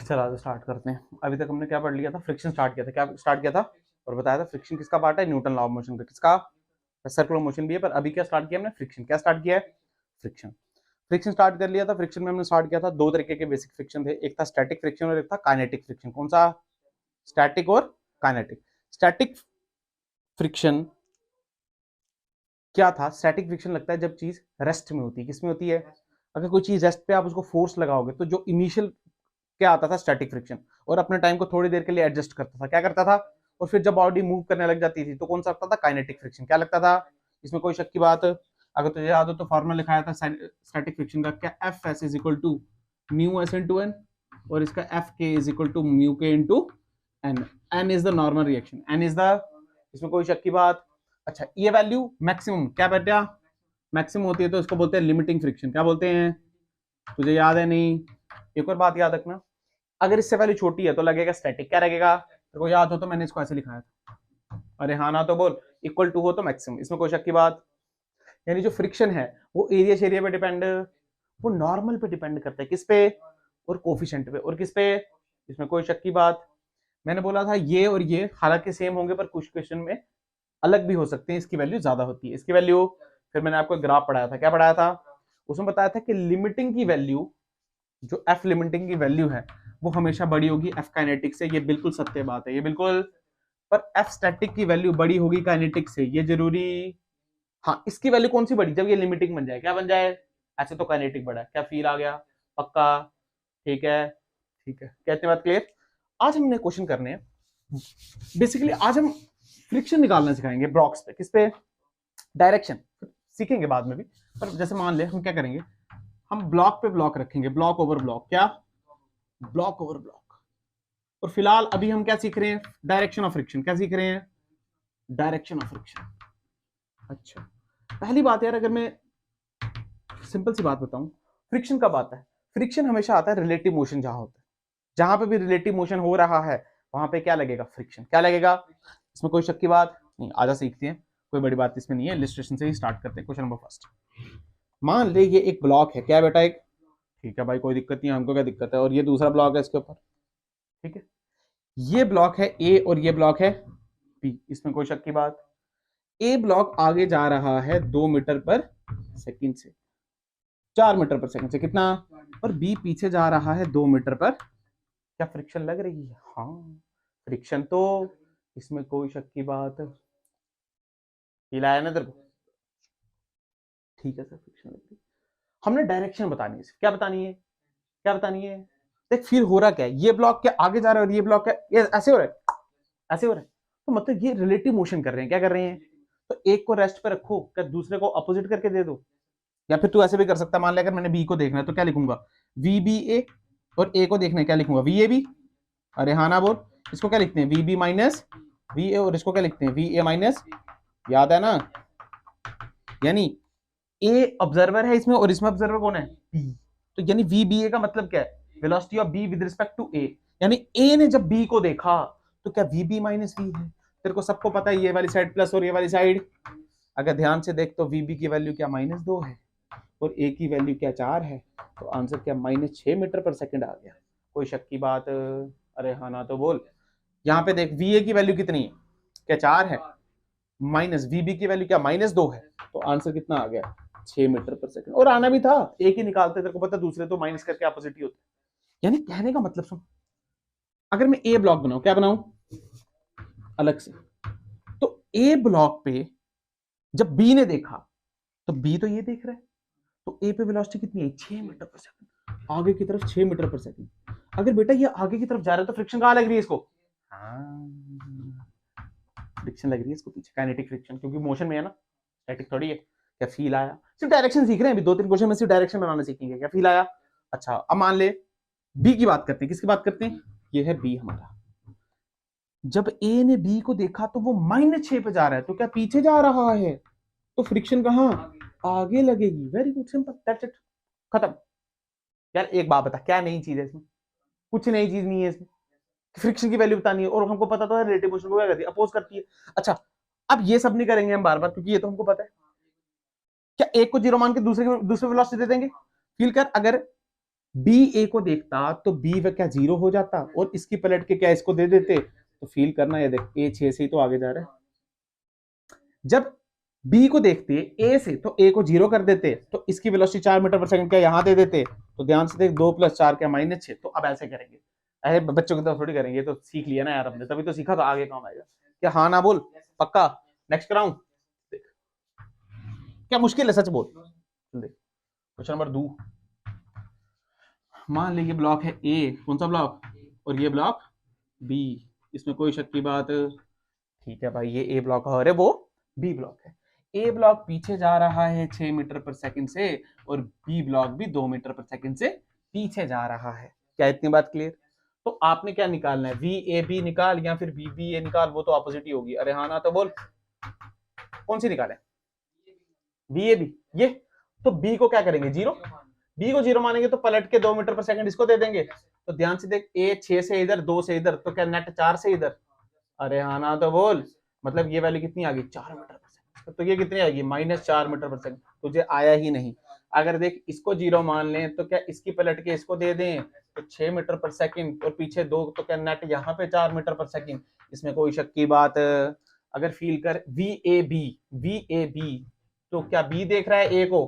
चला तो स्टार्ट करते हैं। अभी तक हमने क्या पढ़ लिया था? फ्रिक्शन स्टार्ट किया था। क्या स्टार्ट किया था और बताया था फ्रिक्शन किसका पार्ट है? न्यूटन लॉ ऑफ मोशन का। किसका? सर्कुलर मोशन भी है, पर अभी क्या स्टार्ट किया हमने? फ्रिक्शन। क्या स्टार्ट किया है? फ्रिक्शन। फ्रिक्शन स्टार्ट कर लिया था। फ्रिक्शन में हमने स्टार्ट किया था, दो तरीके के बेसिक फ्रिक्शन थे, एक था स्टैटिक फ्रिक्शन और एक था काइनेटिक फ्रिक्शन। कौन सा? स्टैटिक और काइनेटिक। स्टैटिक फ्रिक्शन क्या था? स्टैटिक फ्रिक्शन लगता है जब चीज रेस्ट में होती है। किसमें होती है? अगर कोई चीज रेस्ट पे आप उसको फोर्स लगाओगे तो जो इनिशियल क्या आता था? Static friction. और अपने टाइम को थोड़ी देर के लिए एडजस्ट करता था। क्या करता था? और फिर जब बॉडी मूव करने लग जाती थी तो कौन सा लगता था? Kinetic friction. क्या लगता था? इसमें कोई शक की बात? अगर तुझे याद हो तो फॉर्मूला लिखाया था स्टैटिक फ्रिक्शन का, क्या? F S is equal to mu S into N, और इसका F K is equal to mu K into N. N is the normal reaction, N is the, इसमें कोई शक की बात? अच्छा, ये वैल्यू मैक्सिमम क्या बेटा? मैक्सिमम होती है तो इसको बोलते हैं लिमिटिंग फ्रिक्शन। क्या बोलते हैं? तुझे याद है नहीं? एक और बात याद रखना, अगर इससे वैल्यू छोटी है तो लगेगा स्टैटिक। क्या लगेगा? तेरे को याद हो तो मैंने इसको ऐसे लिखाया था। अरे हाँ ना तो बोल। इक्वल टू हो तो मैक्सिमम, इसमें कोई शक की बात? यानी जो फ्रिक्शन है वो एरिया शेरिया पे डिपेंड, वो नॉर्मल पे डिपेंड करता है। किस पे? और कोफिशिएंट पे। और किस पे? इसमें कोई शक की बात? मैंने बोला था ये और ये हालांकि सेम होंगे, पर कुछ क्वेश्चन में अलग भी हो सकते हैं, इसकी वैल्यू ज्यादा होती है, इसकी वैल्यू। फिर मैंने आपको ग्राफ पढ़ाया था। क्या पढ़ाया था? उसमें बताया था कि लिमिटिंग की वैल्यू, जो एफ लिमिटिंग की वैल्यू है वो हमेशा बड़ी होगी एफ काइनेटिक से। ये बिल्कुल सत्य बात है, ये बिल्कुल। पर एफ स्टैटिक की वैल्यू बड़ी होगी काइनेटिक से, ये जरूरी? हाँ, इसकी वैल्यू कौन सी बड़ी? जब ये लिमिटिंग बन जाए। क्या बन जाए? ऐसे तो काइनेटिक बड़ा है। क्या फील आ गया? पक्का? ठीक है, ठीक है, कहते बात क्लियर। आज हमने क्वेश्चन करने हैं। बेसिकली आज हम फ्रिक्शन निकालना सिखाएंगे ब्लॉक्स पे। किस पे? डायरेक्शन सीखेंगे बाद में भी, पर जैसे मान ले हम क्या करेंगे, हम ब्लॉक पे ब्लॉक रखेंगे, ब्लॉक ओवर ब्लॉक। क्या? Block over block. और फिलहाल अभी हम क्या सीख रहे हैं? Direction of friction. क्या सीख रहे हैं? Direction of friction. अच्छा, पहली बात यार, अगर मैं सिंपल सी बात बताऊं, फ्रिक्शन कब आता है? फ्रिक्शन हमेशा आता है रिलेटिव मोशन जहां होता है। जहां पे भी रिलेटिव मोशन हो रहा है वहां पे क्या लगेगा? फ्रिक्शन। क्या लगेगा? इसमें कोई शक की बात नहीं। आजा सीखते हैं, कोई बड़ी बात इसमें नहीं है। इलिस्ट्रेशन से ही स्टार्ट करते हैं। क्वेश्चन नंबर फर्स्ट, मान ले ये एक ब्लॉक है। क्या बेटा? एक, ठीक है भाई, कोई दिक्कत नहीं, हमको क्या दिक्कत है। और ये दूसरा ब्लॉक है इसके ऊपर, ठीक है। ये ब्लॉक है ए और ये ब्लॉक है बी, इसमें कोई शक की बात? ए ब्लॉक आगे जा रहा है 2 मीटर पर सेकंड से, 4 मीटर पर सेकंड से, कितना? और बी पीछे जा रहा है 2 मीटर पर। क्या फ्रिक्शन लग रही है? हाँ, फ्रिक्शन तो, इसमें कोई शक की बात? हिलाया ना तेरे को? ठीक है सर, फ्रिक्शन लग रही है। हमने डायरेक्शन बतानी है। क्या बतानी है? क्या बतानी है? देख फिर हो रहा क्या है, ये ब्लॉक क्या आगे जा रहा है और ये ब्लॉक क्या ये ऐसे हो रहा है, ऐसे हो रहा है। तो मतलब ये रिलेटिव मोशन कर रहे हैं। क्या कर रहे हैं? तो एक को रेस्ट पे रखो, क्या दूसरे को अपोजिट करके दे दो? या फिर तू ऐसे भी कर सकता है, मान लिया अगर मैंने बी को देखना है तो क्या लिखूंगा? V B A. और ए को देखना है, क्या लिखूंगा? V A B. अरे हाँ ना बोल। इसको क्या लिखते हैं? V B minus V A. और इसको क्या लिखते हैं? वी ए माइनस, याद है ना? यानी ए ऑब्जर्वर है इसमें और इसमें ऑब्जर्वर कौन है? बी। तो यानी वी बी ए का मतलब क्या है? Velocity of B with respect to A. यानी ए ने जब बी को देखा तो क्या वी बी माइनस वी है? तेरे को सबको पता है ये वाली साइड प्लस और ये वाली साइड। अगर ध्यान से देख तो वी बी की वैल्यू क्या? -2 है। और ए की वैल्यू क्या? 4 है। तो आंसर क्या? -6 मीटर पर सेकंड आ गया। कोई शक की बात? अरे हाँ ना तो बोल। यहाँ पे देख वी ए की वैल्यू कितनी है? क्या 4 है? माइनस वी बी की वैल्यू क्या? -2 है। तो आंसर कितना आ गया? 6 मीटर पर सेकंड। और आना भी था, एक ही निकालते, तेरे को पता दूसरे तो माइनस करके अपोजिट ही होते। यानी कहने का मतलब सुन, अगर मैं ए ब्लॉक बनाऊं, क्या बनाऊं? अलग से। तो ए ब्लॉक पे जब बी ने देखा तो बी तो ये देख रहा है, तो ए पे वेलोसिटी कितनी है? 6 मीटर पर सेकंड। आगे की तरफ 6 मीटर पर सेकंड। अगर बेटा ये आगे की तरफ जा रहा है तो फ्रिक्शन कहां लग रही है इसको? हाँ, फ्रिक्शन लग रही है इसको पीछे, काइनेटिक फ्रिक्शन, क्योंकि मोशन में है ना, स्टैटिक थोड़ी है। क्या फील आया? सिर्फ डायरेक्शन सीख रहे हैं अभी, 2-3 क्वेश्चन में सिर्फ डायरेक्शन बनाना सीखेंगे। क्या फील आया? अच्छा, अब मान ले बी की बात करते हैं। किसकी बात करते हैं? ये है बी हमारा। जब ए ने बी को देखा तो वो -6 पे जा रहा है, तो क्या पीछे जा रहा है? तो फ्रिक्शन कहां? आगे लगेगी। Very good, simple, that's it, खत्म। यार एक बात बता, क्या नई चीज है इसमें? कुछ नई चीज नहीं है इसमें। फ्रिक्शन की वैल्यू बतानी है और हमको पता तो है रिलेटिव मोशन को क्या करती है? अपोज करती है। अच्छा, अब ये सब नहीं करेंगे हम बार बार, क्योंकि ये तो हमको पता है। क्या एक को जीरो मान के दूसरे वेलोसिटी दे देंगे? फील कर, अगर बी ए को देखता तो बी वह क्या जीरो हो जाता, और इसकी पलट के क्या इसको दे देते। तो फील करना, ये देख ए 6 से ही तो आगे जा रहा है। जब बी को देखते ए से तो ए को जीरो कर देते, तो इसकी वेलोसिटी 4 मीटर पर सेकंड क्या यहां दे देते। तो ध्यान से देख, 2 + 4 क्या -6। तो अब ऐसे करेंगे, ऐसे बच्चों की तरफ थोड़ी करेंगे, तो सीख लिया ना यार हमने, तभी तो सीखा, तो आगे काम आएगा। क्या हाँ ना बोल, पक्का। नेक्स्ट कराऊं, क्या मुश्किल है, सच बोल। देख क्वेश्चन नंबर 2, मान लीजिए ब्लॉक है ए, कौन सा ब्लॉक, और ये ब्लॉक बी, इसमें कोई शक की बात। ठीक है भाई, ये ए ब्लॉक है और वो बी ब्लॉक है। ए ब्लॉक पीछे जा रहा है 6 मीटर पर सेकंड से, और बी ब्लॉक भी 2 मीटर पर सेकंड से पीछे जा रहा है। क्या इतनी बात क्लियर। तो आपने क्या निकालना है, वी ए बी निकाल या फिर बी बी ए निकाल, वो तो ऑपोजिट ही होगी। अरे हाँ ना तो बोल, कौन सी निकाले, वी ए बी। ये तो बी को क्या करेंगे, जीरो, बी को जीरो मानेंगे तो पलट के 2 मीटर पर सेकंड इसको दे देंगे। तो ध्यान से देख, ए 6 से इधर, 2 से इधर, तो क्या नेट 4 से इधर। अरे हाँ ना तो बोल, मतलब ये वैल्यू कितनी आ गई, 4 मीटर पर सेकंड। तो ये कितनी आएगी, -4 मीटर पर सेकंड। तुझे आया ही नहीं। अगर देख इसको जीरो मान लें तो क्या इसकी पलट के इसको दे दें, तो 6 मीटर पर सेकंड, और पीछे 2, तो क्या नेट यहाँ पे 4 मीटर पर सेकंड। इसमें कोई शक की बात। अगर फील कर V A B, V A B, तो क्या बी देख रहा है ए को,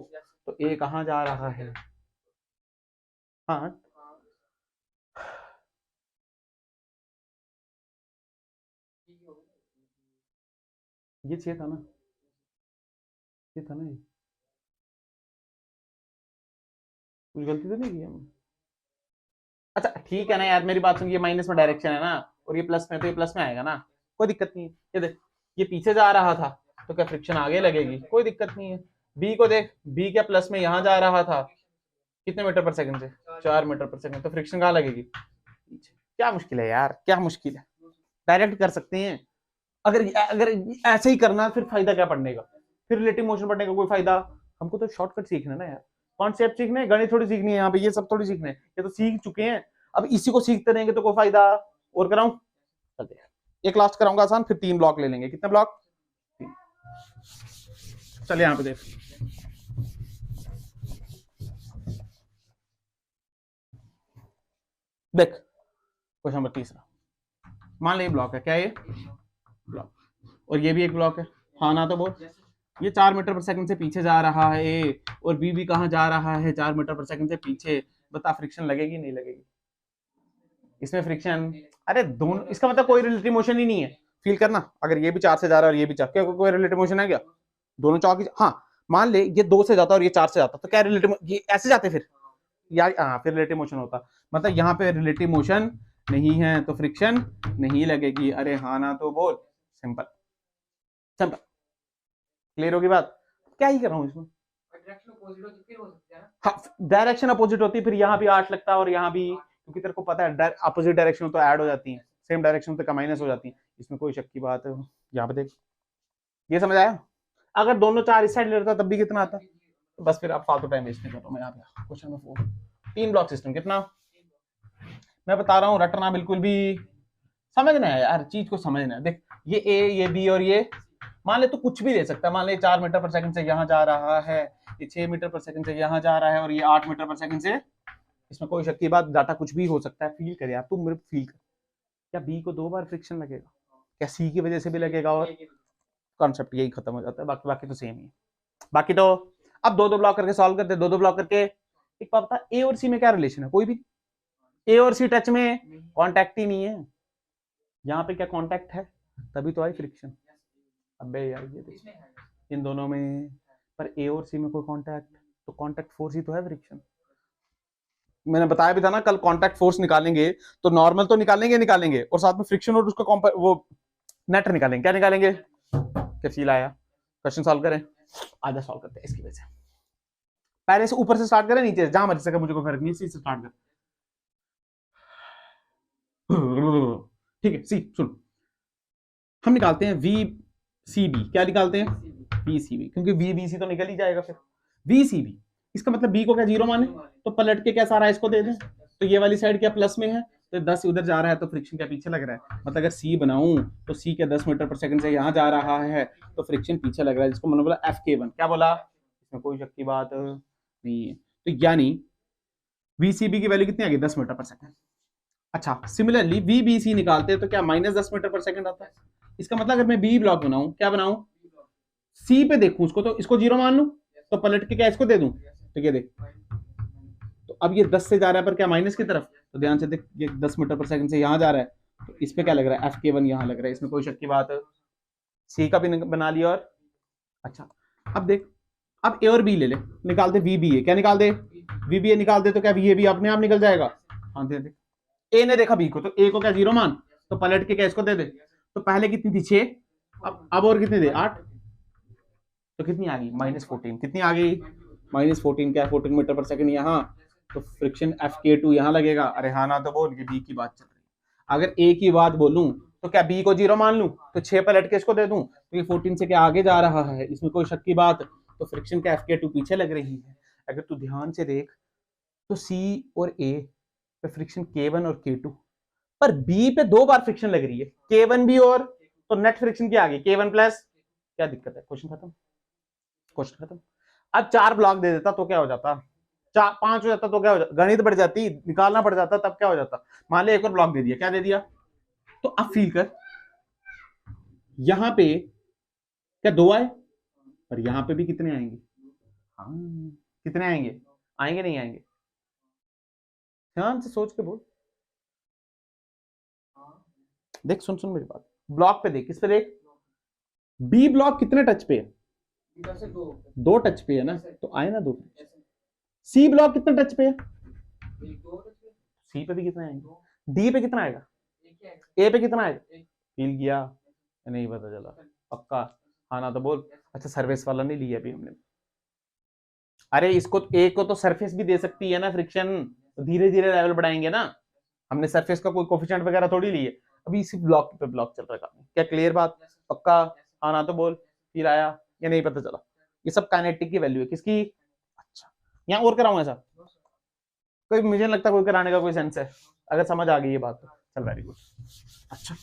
तो ए कहाँ जा रहा है। हाँ, ये चाहिए था ना, ये था ना, ये कुछ गलती तो नहीं की हमने। अच्छा ठीक है ना यार, मेरी बात सुन, ये माइनस में डायरेक्शन है ना, और ये प्लस में, तो ये प्लस में आएगा ना, कोई दिक्कत नहीं है। ये देख, ये पीछे जा रहा था, तो क्या फ्रिक्शन आगे लगेगी, कोई दिक्कत नहीं है। बी को देख, बी क्या प्लस में यहाँ जा रहा था, कितने मीटर पर सेकंड से, 4 मीटर पर सेकंड, तो फ्रिक्शन कहाँ लगेगी, पीछे। क्या मुश्किल है यार, क्या मुश्किल है, डायरेक्ट कर सकते हैं। अगर अगर ऐसे ही करना फिर फायदा क्या पढ़ने का, फिर रिलेटिव मोशन पढ़ने का कोई फायदा। हमको तो शॉर्टकट सीखना है ना यार, कॉन्सेप्ट सीखने, गणित थोड़ी सीखनी है यहाँ पे, ये सब थोड़ी सीखने, ये तो सीख चुके हैं। अब इसी को सीखते रहेंगे तो कोई फायदा। और कराऊं, एक लास्ट कराऊंगा आसान, फिर 3 ब्लॉक ले लेंगे। कितने ब्लॉक, 3। चलिए यहाँ पे देख, देख क्वेश्चन नंबर 3, मान ली ब्लॉक है, क्या ये ब्लॉक, और ये भी एक ब्लॉक है। हाँ ना तो बोल, ये 4 मीटर पर सेकंड से पीछे जा रहा है ए, और बी भी कहाँ जा रहा है, 4 मीटर पर सेकंड से पीछे। बता फ्रिक्शन लगेगी नहीं लगेगी इसमें, फ्रिक्शन। अरे दोनों, इसका मतलब कोई रिलेटिव मोशन ही नहीं है। फील करना, अगर ये भी 4 से जा रहा है और ये भी 4, क्या कोई रिलेटिव मोशन है क्या, दोनों चौक। हाँ, मान ले ये 2 से जाता और ये 4 से जाता, तो क्या रिलेटिव, ये ऐसे जाते फिर यार, हाँ फिर रिलेटिव मोशन होता। मतलब यहाँ पे रिलेटिव मोशन नहीं है तो फ्रिक्शन नहीं लगेगी। अरे हाँ ना तो बोल, सिंपल सिंपल, क्लियर होगी बात। क्या ही कर रहा हूँ इसमें, हाँ डायरेक्शन अपोजिट होती, फिर यहाँ भी 8 लगता है और यहाँ भी, क्योंकि तेरे को पता है अपोजिट डायरेक्शन तो ऐड हो जाती है, सेम डायरेक्शन तो माइनस हो जाती है। इसमें कोई शक की बात है। यहाँ पे देख, ये समझ आया। अगर दोनों 4 इस साइड लेता तब भी कितना आता, तो बस फिर आप फालतू टाइम वेस्ट नहीं कर रहा हूँ मैं यहाँ पे। क्वेश्चन नंबर 4, 3 ब्लॉक सिस्टम, कितना, मैं बता रहा हूँ, रटना बिल्कुल भी, समझना है यार, चीज को समझना है। देख ये ए, ये बी, और ये मान ले तो कुछ भी ले सकता है। मान ले 4 मीटर पर सेकंड से यहाँ जा रहा है, ये 6 मीटर पर सेकंड से यहाँ जा रहा है, और ये 8 मीटर पर सेकंड से। इसमें कोई शक की बात, डाटा कुछ भी हो सकता है। फील कर यार, तुम मेरे फील कर, क्या बी को 2 बार फ्रिक्शन लगेगा, क्या सी की वजह से भी लगेगा, और कॉन्सेप्ट यही खत्म हो जाता है। बाकी बाकी तो सेम ही है। बाकी तो अब 2-2 ब्लॉक करके सॉल्व करते, 2-2 ब्लॉक करके। एक बात बता, ए और सी में क्या रिलेशन है, कोई भी, ए और सी टच में कॉन्टैक्ट ही नहीं है। यहाँ पे क्या कॉन्टैक्ट है, तभी तो आई फ्रिक्शन। अबे यार ये देख, इन दोनों में, पर ए और सी में कोई कॉन्टैक्ट, तो कॉन्टैक्ट फोर्स ही तो है फ्रिक्शन। मैंने बताया भी था ना कल, कॉन्टैक्ट फोर्स निकालेंगे तो नॉर्मल तो निकालेंगे निकालेंगे, और साथ में फ्रिक्शन और उसका वो नेट निकालेंगे। क्या निकालेंगे, क्या फील आया। क्वेश्चन सॉल्व करें, आधा सॉल्व करते हैं इसकी वजह से। पहले से ऊपर से स्टार्ट करें, नीचे जहां मर्जी से, मुझे कोई फर्क नहीं, सी से स्टार्ट कर। ठीक है, सी सुन, हम निकालते हैं वी सी बी। क्या निकालते हैं, वी सी बी, क्योंकि वी बी सी तो निकल ही जाएगा फिर। वी सी बी, इसका मतलब बी को क्या जीरो माने, तो पलट के क्या सारा इसको दे दें। तो ये वाली साइड क्या प्लस में है, तो 10 उधर जा रहा है, तो फ्रिक्शन क्या पीछे लग रहा है। मतलब अगर सी बनाऊं तो सी क्या 10 मीटर पर सेकंड से यहाँ जा रहा है, तो फ्रिक्शन पीछे लग रहा है, जिसको मैंने बोला FK1। क्या बोला, इसमें कोई शक की बात नहीं है। तो यानी VCB की वैल्यू कितनी आ गई 10 मीटर पर सेकंड। अच्छा सिमिलरली VBC निकालते हैं तो क्या -10 मीटर पर सेकंड आता है। इसका मतलब अगर मैं बी ब्लॉक बनाऊं, क्या बनाऊं, सी पे देखूं उसको, तो इसको 0 मान लूं, तो पलट के क्या इसको दे दूं, तो ये देख, तो अब ये 10 से जा रहा है पर क्या माइनस की तरफ, तो ध्यान से देख ये 10 मीटर पर सेकंड से यहां जा रहा है, तो इस पे क्या लग रहा है FK1 यहां लग रहा है, इसमें कोई शक की बात है। सी का भी बना लिया। और अच्छा अब देख, अब ए और बी ले ले, निकाल दे VBA, क्या निकाल दे VBA निकाल दे, तो क्या VAB अपने आप निकल जाएगा। हाँ दे दे, ए ने देखा बी को, तो ए को क्या 0 मान, तो पलट के क्या इसको दे दे, तो पहले कितनी थी 6, अब और कितनी दे 8, तो कितनी आ गई -14, कितनी आ गई -14, क्या 14 मीटर पर सेकंड यहाँ, तो फ्रिक्शन FK2 यहाँ लगेगा। अरे हाँ ना तो बोल, ये बी की बात चल रही है। अगर ए की बात बोलूं तो क्या बी को 0 मान लूं, तो 6 पलट के इसको दे दूं, तो ये 14 से क्या आगे जा रहा है, इसमें कोई शक की बात, तो फ्रिक्शन का FK2 पीछे लग रही है। अगर तू ध्यान से देख तो सी और ए पे फ्रिक्शन K1 और K2, पर बी पे 2 बार फ्रिक्शन लग रही है, K1 भी, और तो नेट फ्रिक्शन क्या आ गई K1 प्लस, क्या दिक्कत है, क्वेश्चन खत्म, क्वेश्चन खत्म। अब 4 ब्लॉक दे देता तो क्या हो जाता, 5 हो जाता तो क्या हो जाता, गणित बढ़ जाती, निकालना पड़ जाता, तब क्या हो जाता। मान ले एक और ब्लॉक दे दिया, क्या दे दिया, तो अब फील कर यहां पे क्या 2 आए, और यहां पे भी कितने आएंगे, हाँ कितने आएंगे, आएंगे नहीं आएंगे, ध्यान से सोच के बोल, देख सुन सुन मेरी बात, ब्लॉक पे देख, किस पे देख, बी ब्लॉक कितने टच पे है, 2 टच पे है ना, तो आए ना 2। सी ब्लॉक कितने टच पे है, सी पे भी कितने आएंगे, डी पे कितना आएगा, ए पे कितना आएगा, फील किया नहीं पता चला, पक्का हाँ ना तो बोल। अच्छा सरफेस वाला नहीं लिया अभी हमने, अरे इसको ए को तो सरफेस भी दे सकती है ना फ्रिक्शन, तो धीरे धीरे लेवल बढ़ाएंगे ना, हमने सरफेस का कोई कोफिशिएंट वगैरह थोड़ी लिए, अभी इसी ब्लॉक पे ब्लॉक चल रहा है, क्या क्लियर बात, पक्का हाँ ना तो बोल, फिर आया या नहीं पता चला। ये सब काइनेटिक की वैल्यू है किसकी, अच्छा यहाँ और कराऊं ऐसा, कोई मुझे नहीं लगता कोई कराने का कोई सेंस है, अगर समझ आ गई ये बात तो चल वेरी गुड। अच्छा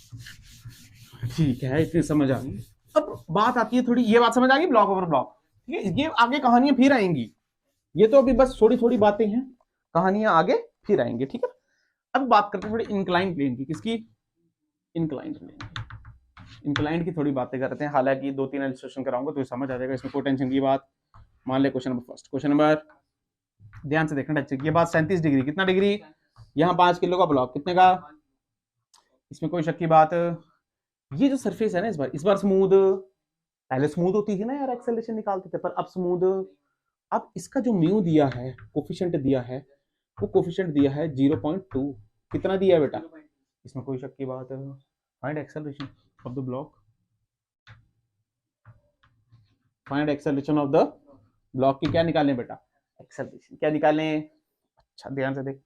ठीक है इतनी समझ आ गई। अब बात आती है थोड़ी, ये बात समझ आ गई ब्लॉक ओवर ब्लॉक, ठीक है, ये आगे कहानियां फिर आएंगी, ये तो अभी बस थोड़ी थोड़ी बातें हैं, कहानियां आगे फिर आएंगे, ठीक है। अब बात करते हैं थोड़ी इंक्लाइन प्लेन की, किसकी, इंक्लाइन प्लेन, इंक्लाइन की थोड़ी बातें करते हैं, हालांकि 2-3 इलस्ट्रेशन कराऊंगा तो समझ आ जाएगा, इसमें कोई टेंशन की बात। मान ले question number first, question number ध्यान से देखना, ये बात 37 डिग्री, कितना डिग्री, यहाँ 5 किलो का ब्लॉक कितने का, इसमें कोई शक की बात। ये जो सरफेस है ना इस बार स्मूथ, पहले स्मूथ होती थी ना यार, एक्सेलरेशन निकालते थे, पर अब स्मूथ। अब इसका जो म्यू दिया है, कोफिशिएंट दिया है, वो कोफिशिएंट दिया है 0.2, कितना दिया है बेटा, इसमें कोई शक की बात है। Find acceleration of the block, find acceleration of the block की क्या निकालें बेटा, एक्सेलरेशन क्या निकालें। अच्छा ध्यान से देख,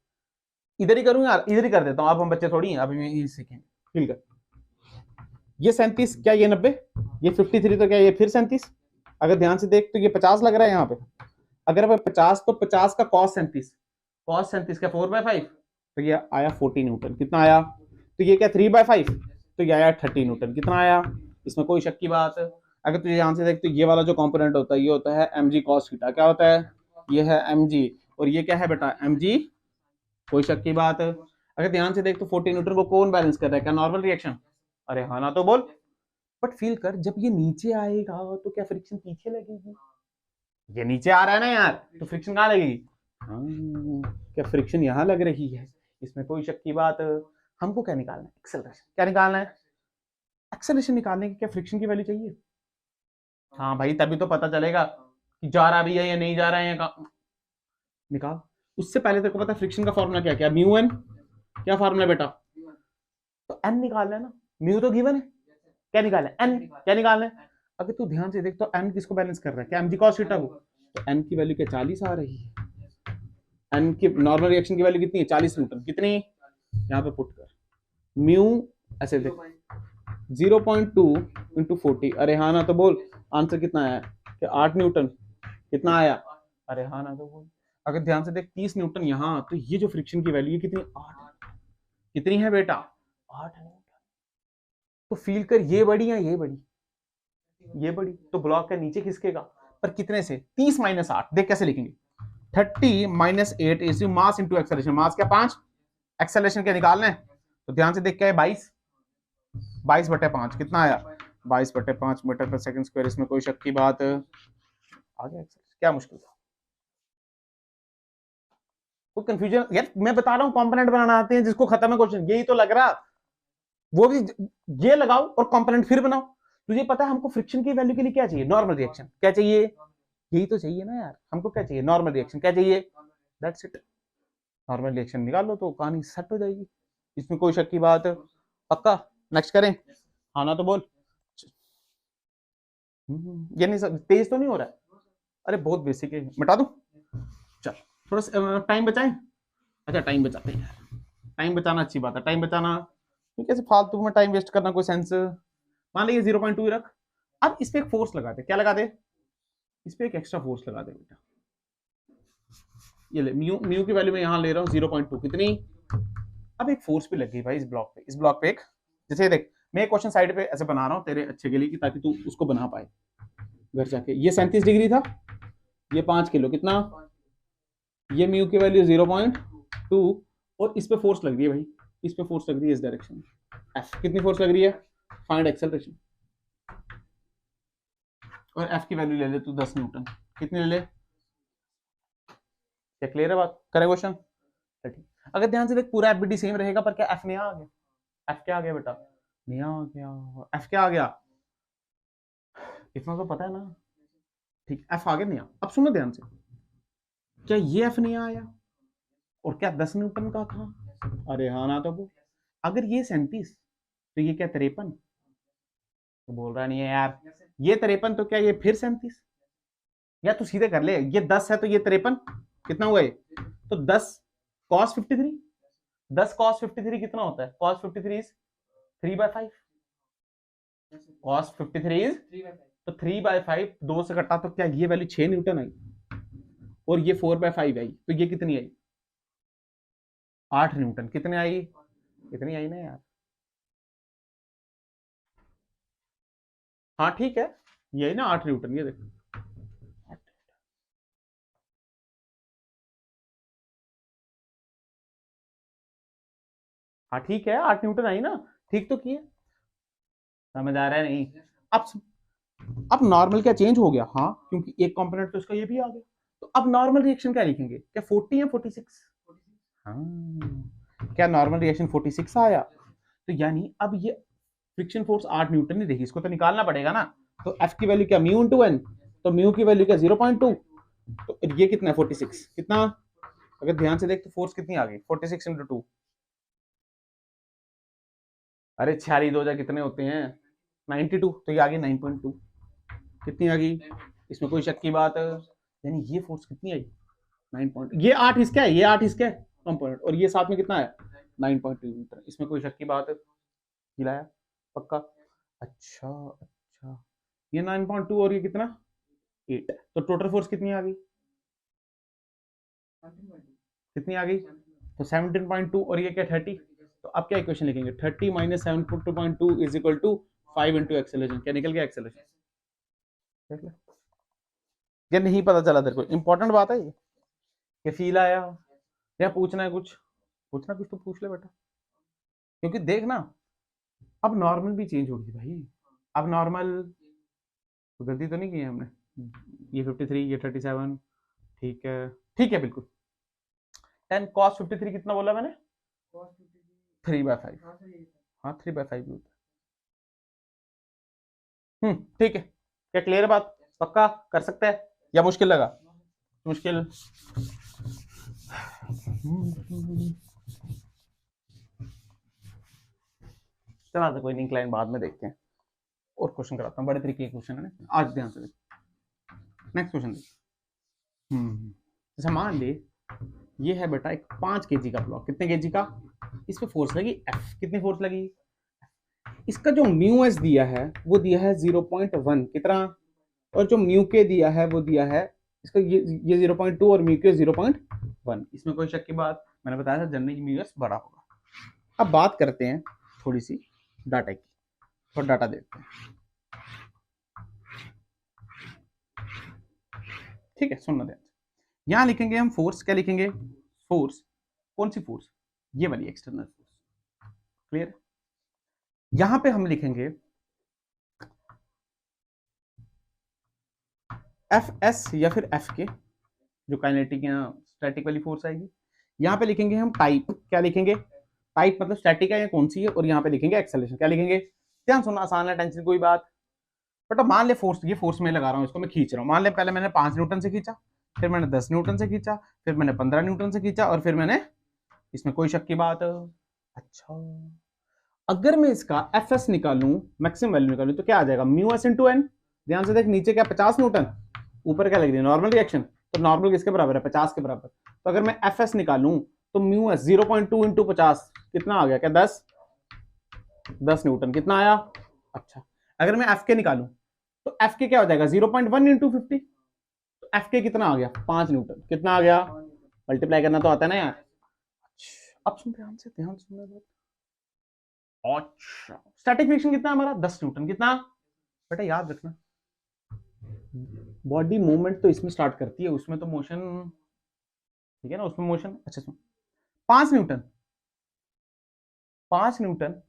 इधर ही करूं यार, इधर ही कर देता हूं, अब हम बच्चे थोड़ी हैं, अभी यही सीखेंगे, फील कर, ये 37 क्या ये 90, ये 53, तो क्या ये फिर 37, अगर ध्यान से देख तो ये 50 लग रहा है यहाँ पे, अगर 50 तो 50 का cos 37, cos 37 क्या 4/5, तो ये आया 40 न्यूटन, कितना आया, तो ये क्या 3/5, तो ये आया 30 न्यूटन, कितना आया, इसमें कोई शक की बात। अगर तुझे ध्यान से देख तो ये वाला जो कंपोनेंट होता है ये होता है mg cos थीटा, क्या होता है, ये है mg, और ये क्या है बेटा mg, कोई शक की बात। अगर ध्यान से देख तो 40 न्यूटन को कौन बैलेंस कर रहा है, क्या नॉर्मल रिएक्शन, अरे हाँ ना तो बोल, बट फील कर जब ये नीचे आएगा तो क्या फ्रिक्शन पीछे लगेगी, ये नीचे आ रहा है ना यार, तो फ्रिक्शन कहाँ लगेगी, हाँ क्या फ्रिक्शन यहाँ लग रही है, इसमें कोई शक की बात। हमको क्या निकालना है, एक्सेलरेशन, क्या निकालना है, एक्सेलरेशन निकालने की क्या फ्रिक्शन की वैल्यू चाहिए, हाँ भाई तभी तो पता चलेगा कि जा रहा भी है या नहीं जा रहा है, निकाल। उससे पहले तेरे को पता है फ्रिक्शन का फॉर्मूला क्या क्या, म्यू एन, क्या फॉर्मूला बेटा, तो एन निकालना है ना, म्यू तो गिवन है, क्या निकालना है एन, क्या निकालना है। अगर तू ध्यान से देख तो एन किसको बैलेंस कर रहा है, क्या mg cos थीटा को, तो एन की वैल्यू क्या 40 आ रही है, एन की नॉर्मल रिएक्शन की वैल्यू कितनी है 40 न्यूटन, कितनी, यहाँ पे पुट कर, म्यू ऐसे देख 0.2 इंटू 40, अरे हाँ ना तो बोल, आंसर कितना आया, क्या 8 न्यूटन, कितना आया, अरे हाँ ना तो बोल। अगर ध्यान से देख 30 न्यूटन यहाँ, तो ये जो फ्रिक्शन की वैल्यू कितनी 8, कितनी है बेटा 8 न्यूटन, तो फील कर ये बड़ी है ये बड़ी, ये बड़ी, तो ब्लॉक का नीचे खिसकेगा, पर कितने से 30 - 8, देख कैसे लिखेंगे, 30 minus 8 is mass into acceleration. Mass क्या 5, एक्सेलरेशन क्या निकालना है, तो ध्यान से देख के 22/5 कितना आया, 22/5 मीटर पर सेकंड स्क्वायर। इसमें कोई शक की बात, आ गया क्या मुश्किल था, कोई कंफ्यूजन यार, मैं बता रहा हूं कंपोनेंट बनाना आते हैं जिसको खत्म है क्वेश्चन, यही तो लग रहा, वो भी ये लगाओ और कंपोनेंट फिर बनाओ। तुझे पता है हमको फ्रिक्शन की वैल्यू के लिए क्या चाहिए, नॉर्मल रिएक्शन, क्या चाहिए, यही तो चाहिए ना यार, हमको क्या चाहिए, नॉर्मल रिएक्शन, क्या चाहिए, दैट्स इट। नॉर्मल रिएक्शन निकाल लो तो कहानी सेट हो जाएगी, इसमें कोई शक की बात, पक्का। नेक्स्ट करें, हाँ ना तो बोल। ये नहीं तेज तो नहीं हो रहा है, अरे बहुत बेसिक है, मिटा दूं, चल थोड़ा सा टाइम बचाएं, अच्छा टाइम बचाते हैं यार, टाइम बचाना अच्छी बात है, टाइम बचाना, कैसे फालतू में टाइम वेस्ट करना कोई सेंस। मान लीजिए 0.2 रख, अब इस पे एक फोर्स लगा दे, क्या लगा दे, इस पे एक एक्स्ट्रा फोर्स लगा दे बेटा, ये ले म्यू, म्यू की वैल्यू में यहां ले रहा हूं 0.2 कितनी, अब एक फोर्स भी लग गई भाई इस ब्लॉक पे, इस ब्लॉक पे एक, जैसे देख मैं क्वेश्चन साइड पे ऐसे बना रहा हूं तेरे अच्छे के लिए कि ताकि तू उसको बना पाए घर जाके। ये 37 डिग्री था, ये 5 किलो कितना, ये म्यू की वैल्यू 0.2, और इस पे फोर्स लग रही है भाई, इस पे फोर्स लग रही है इस डायरेक्शन में, एफ कितनी फोर्स लग रही है, फाइंड एक्सेलरेशन, और एफ की वैल्यू ले ले तू 10 न्यूटन, कितनी ले ले, क्या क्लियर है बात, करे क्वेश्चन, ठीक। अगर ध्यान से देख पूरा एफबीडी सेम रहेगा पर क्या एफ नया आ गया, एफ क्या आ गया बेटा, नया आ गया, एफ क्या आ गया, इतना तो पता है ना, ठीक, एफ आ गया नया। अब सुनो ध्यान से, क्या ये एफ नया आया, और क्या 10 न्यूटन का था, अरे हाँ ना तो वो, अगर ये 37 तो ये क्या 53, तो बोल रहा नहीं है यार, ये 53 तो क्या ये फिर 37, या तू सीधे कर ले, ये 10 है तो ये 53 कितना हुआ, ये तो 10 cos 53, 10 cos 53 कितना होता है, cos 53 इज 3/5, cos 53 इज तो 3/5, 2 से कटा तो क्या ये वैल्यू 6 न्यूटन आई, और ये 4/5 आई, तो ये कितनी आई, 8 न्यूटन, कितने आई, इतनी आई ना यार, हाँ ठीक है, यही ना 8 न्यूटन, ये देखो, हाँ ठीक है 8 न्यूटन आई ना, ठीक तो किए, समझ आ रहा है नहीं, अब नॉर्मल क्या चेंज हो गया, हाँ क्योंकि एक कंपोनेंट तो इसका ये भी आ गया, तो अब नॉर्मल रिएक्शन क्या लिखेंगे, क्या 40 या 46, हाँ क्या नॉर्मल रिएक्शन 46 आया, तो यानी अब ये फ्रिक्शन फोर्स 8 न्यूटन नहीं देखी, इसको तो निकालना पड़ेगा ना, तो एफ की वैल्यू क्या म्यू इंटू एन, तो म्यू की वैल्यू क्या 0.2, तो ये कितना है 46 कितना, अगर ध्यान से देख तो फोर्स कितनी आ गई 46 इंटू 2, अरे 46 दो जा कितने होते हैं 92, तो ये आ गई 9.2, कितनी आ गई, इसमें कोई शक की बात, यानी ये फोर्स कितनी आई 9 पॉइंट, ये 8 इसका है, ये 8 इसका है कंपोनेंट, और ये साथ में कितना है 9.2 मीटर, इसमें कोई शक की बात हिलाया, पक्का, अच्छा अच्छा, ये 9.2 और ये कितना 8, तो टोटल फोर्स कितनी आ गई, कितनी आ गई, तो 17.2, और ये क्या 30, तो अब क्या इक्वेशन लिखेंगे, 30 minus 7.2 is equal to 5 into acceleration, क्या निकल गया एक्सेलरेशन, देख ले, ये नहीं पता चला तेरे को, इंपॉर्टेंट बात है ये फील आया, या पूछना है कुछ, पूछना कुछ तो पूछ ले बेटा, क्योंकि देख ना अब नॉर्मल भी चेंज होगी भाई, अब नॉर्मल तो गलती तो नहीं की है हमने, ये 53 ये 37, ठीक है बिल्कुल, 10 cos 53 कितना बोला मैंने, 3/5, हाँ 3/5 भी होता है, ठीक है, क्या क्लियर है बात, पक्का कर सकते हैं या मुश्किल लगा, मुश्किल, चला कोई नहीं, इंक्लाइन बाद में देखते हैं, और क्वेश्चन कराता हूँ, बड़े तरीके के क्वेश्चन है ना आज, ध्यान से देख, नेक्स्ट क्वेश्चन देख, जैसे मान ले ये है बेटा एक 5 kg का ब्लॉक, कितने केजी का, इस पे फोर्स लगी एफ, कितनी फोर्स लगी, इसका जो म्यू एस दिया है वो दिया है 0.1 कितना, और जो म्यू के दिया है वो दिया है इसका ये 0.2 और म्यू के 0.1, इसमें कोई शक की बात, मैंने बताया था जनरली म्यू एस बड़ा होगा। अब बात करते हैं थोड़ी सी डाटा की, और डाटा देखते हैं, ठीक है सुनना ध्यान, यहां लिखेंगे हम फोर्स, क्या लिखेंगे, फोर्स, कौन सी फोर्स, ये वाली एक्सटर्नल फोर्स, क्लियर। यहां पे हम लिखेंगे एफ एस या फिर एफ के, जो काइनेटिक या स्टैटिक वाली फोर्स आएगी। यहां पे लिखेंगे हम टाइप, क्या लिखेंगे, टाइप मतलब स्टैटिक है या कौन सी है, और यहां पे लिखेंगे एक्सेलरेशन, क्या लिखेंगे। ध्यान सुनना, आसान है, टेंशन कोई बात। बट अब मान ले फोर्स, ये फोर्स में लगा रहा हूं, इसको मैं खींच रहा हूं, मान ले पहले मैंने 5 न्यूटन से खींचा, फिर मैंने 10 न्यूटन से खींचा, फिर मैंने 15 न्यूटन से खींचा, और फिर मैंने, इसमें कोई शक की बात। अच्छा, अगर मैं इसका एफ एस निकालूं, मैक्सिमम वैल्यू निकालूं, तो क्या आ जाएगा, म्यू एस इंटू एन। ध्यान से देख, नीचे क्या 50 न्यूटन, ऊपर क्या लग रही है, नॉर्मल रिएक्शन, तो नॉर्मल किसके बराबर है, 50 के बराबर। तो अगर मैं एफ एस निकालूं, तो म्यू एस 0.2 इंटू 50 कितना आ गया, क्या 10 न्यूटन, कितना आया। अच्छा, अगर मैं एफ के निकालूं, तो एफ के क्या हो जाएगा, 0.1 इंटू 50, तो एफ के कितना आ गया, 5 न्यूटन, कितना आ गया, मल्टीप्लाई करना तो आता है ना यार। अब सुन, ध्यान से, ध्यान सुनना। अच्छा, स्टैटिक फ्रिक्शन कितना है हमारा, 10 न्यूटन, कितना, बेटा याद रखना, बॉडी मूवमेंट तो इसमें स्टार्ट करती है, उसमें तो मोशन, ठीक है ना, उसमें मोशन। अच्छा सुन, 5 न्यूटन, 5 न्यूटन,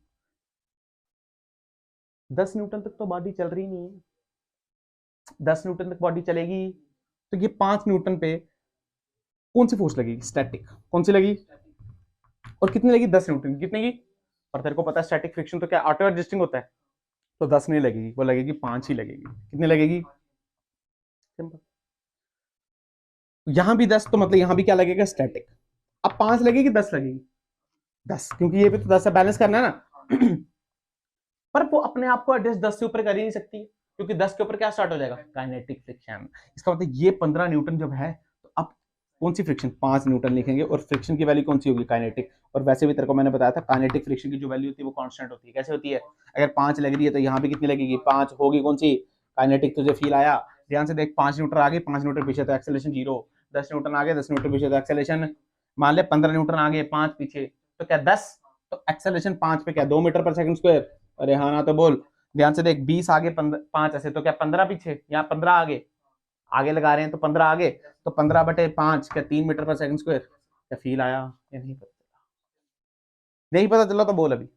10 न्यूटन तक तो बॉडी चल रही नहीं है, 10 न्यूटन तक बॉडी चलेगी, तो ये 5 न्यूटन पे कौन सी फोर्स लगेगी, स्टैटिक, कौन सी लगी, और कितनी लगी, 10 न्यूटन, कितने की। और तेरे को पता है स्टैटिक फ्रिक्शन तो क्या ऑटो एडजस्टिंग होता है, तो 10 नहीं लगेगी, वो लगेगी 5 ही लगेगी, कितनी लगेगी, सिंपल। यहां भी 10, तो मतलब यहां भी क्या लगेगा, स्टैटिक। अब 5 लगेगी, 10 लगेगी, 10, क्योंकि ये भी तो 10 से बैलेंस करना है ना। पर वो अपने आप को एडजस्ट 10 से ऊपर कर ही नहीं सकती, क्योंकि 10 के ऊपर क्या स्टार्ट हो जाएगा, काइनेटिक फ्रिक्शन। इसका मतलब ये 15 न्यूटन जब है, तो अब कौन सी फ्रिक्शन, 5 न्यूटन लिखेंगे, और फ्रिक्शन की वैल्यू कौन सी होगी, काइनेटिक। और वैसे भी तेरे को मैंने बताया था, काइनेटिक फ्रिक्शन की जो वैल्यू होती है वो कांस्टेंट होती है, कैसे होती है, अगर 5 लग रही है तो यहाँ भी कितनी लगेगी, 5 होगी, कौन सी, काइनेटिक, तुझे फील आया। ध्यान से देख, 5 न्यूटन आगे, 5 न्यूटन पीछे, तो एक्सेलरेशन 0, 10 न्यूटन आगे, 10 न्यूटन पीछे, तो एक्सेलरेशन, मान ले 15 न्यूटन आगे, 5 पीछे, तो क्या 10, तो एक्सेलरेशन 5 पे क्या, 2 मीटर पर सेकंड स्क्वायर। अरे हाँ ना तो बोल। ध्यान से देख, 20 आगे, 5 ऐसे, तो क्या 15 पीछे, यहाँ 15 आगे, आगे लगा रहे हैं तो 15 आगे, तो 15/5 क्या, 3 मीटर पर सेकंड स्क्वायर। क्या फील आया, या नहीं पता चला, नहीं पता चला तो बोल अभी,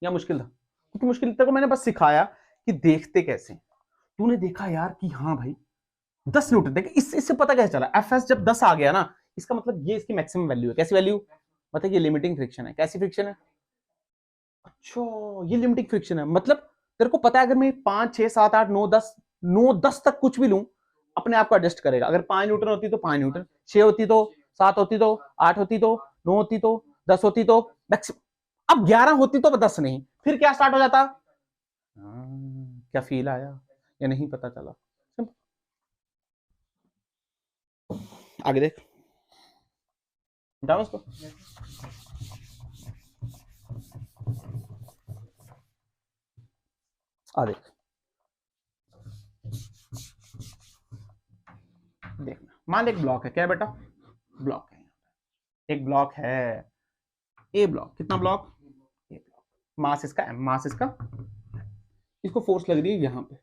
या मुश्किल था, क्योंकि मुश्किल तेरे को मैंने बस सिखाया कि देखते कैसे। तूने देखा यार कि हाँ भाई 10 न्यूटन, देख इससे पता कैसे चला, एफ एस जब 10 आ गया ना, इसका मतलब ये इसकी मैक्सिमम वैल्यू है, कैसी वैल्यू, मतलब ये लिमिटिंग फ्रिक्शन है, कैसी फ्रिक्शन है। अच्छा, ये लिमिटिंग फ्रिक्शन है, मतलब तेरे को पता है अगर मैं 5, 6, 7, 8, 9, 10 तक कुछ भी लूं, अपने आप को एडजस्ट करेगा। अगर 5 न्यूटन होती तो 5 न्यूटन, 6 होती तो 7 होती तो 8 होती तो 9 होती तो 10 होती तो मैक्सिमम। अब 11 होती तो 10 नहीं, फिर क्या स्टार्ट हो जाता। क्या फील आया या नहीं पता चला, आगे देख, जाओ उसको, आ देख, देखना, मान एक ब्लॉक है, क्या है बेटा, ब्लॉक है, एक ब्लॉक है, ए ब्लॉक, कितना ब्लॉक, ए ब्लॉक, मास इसका एम, मास इसका, इसको फोर्स लग रही है यहाँ पे,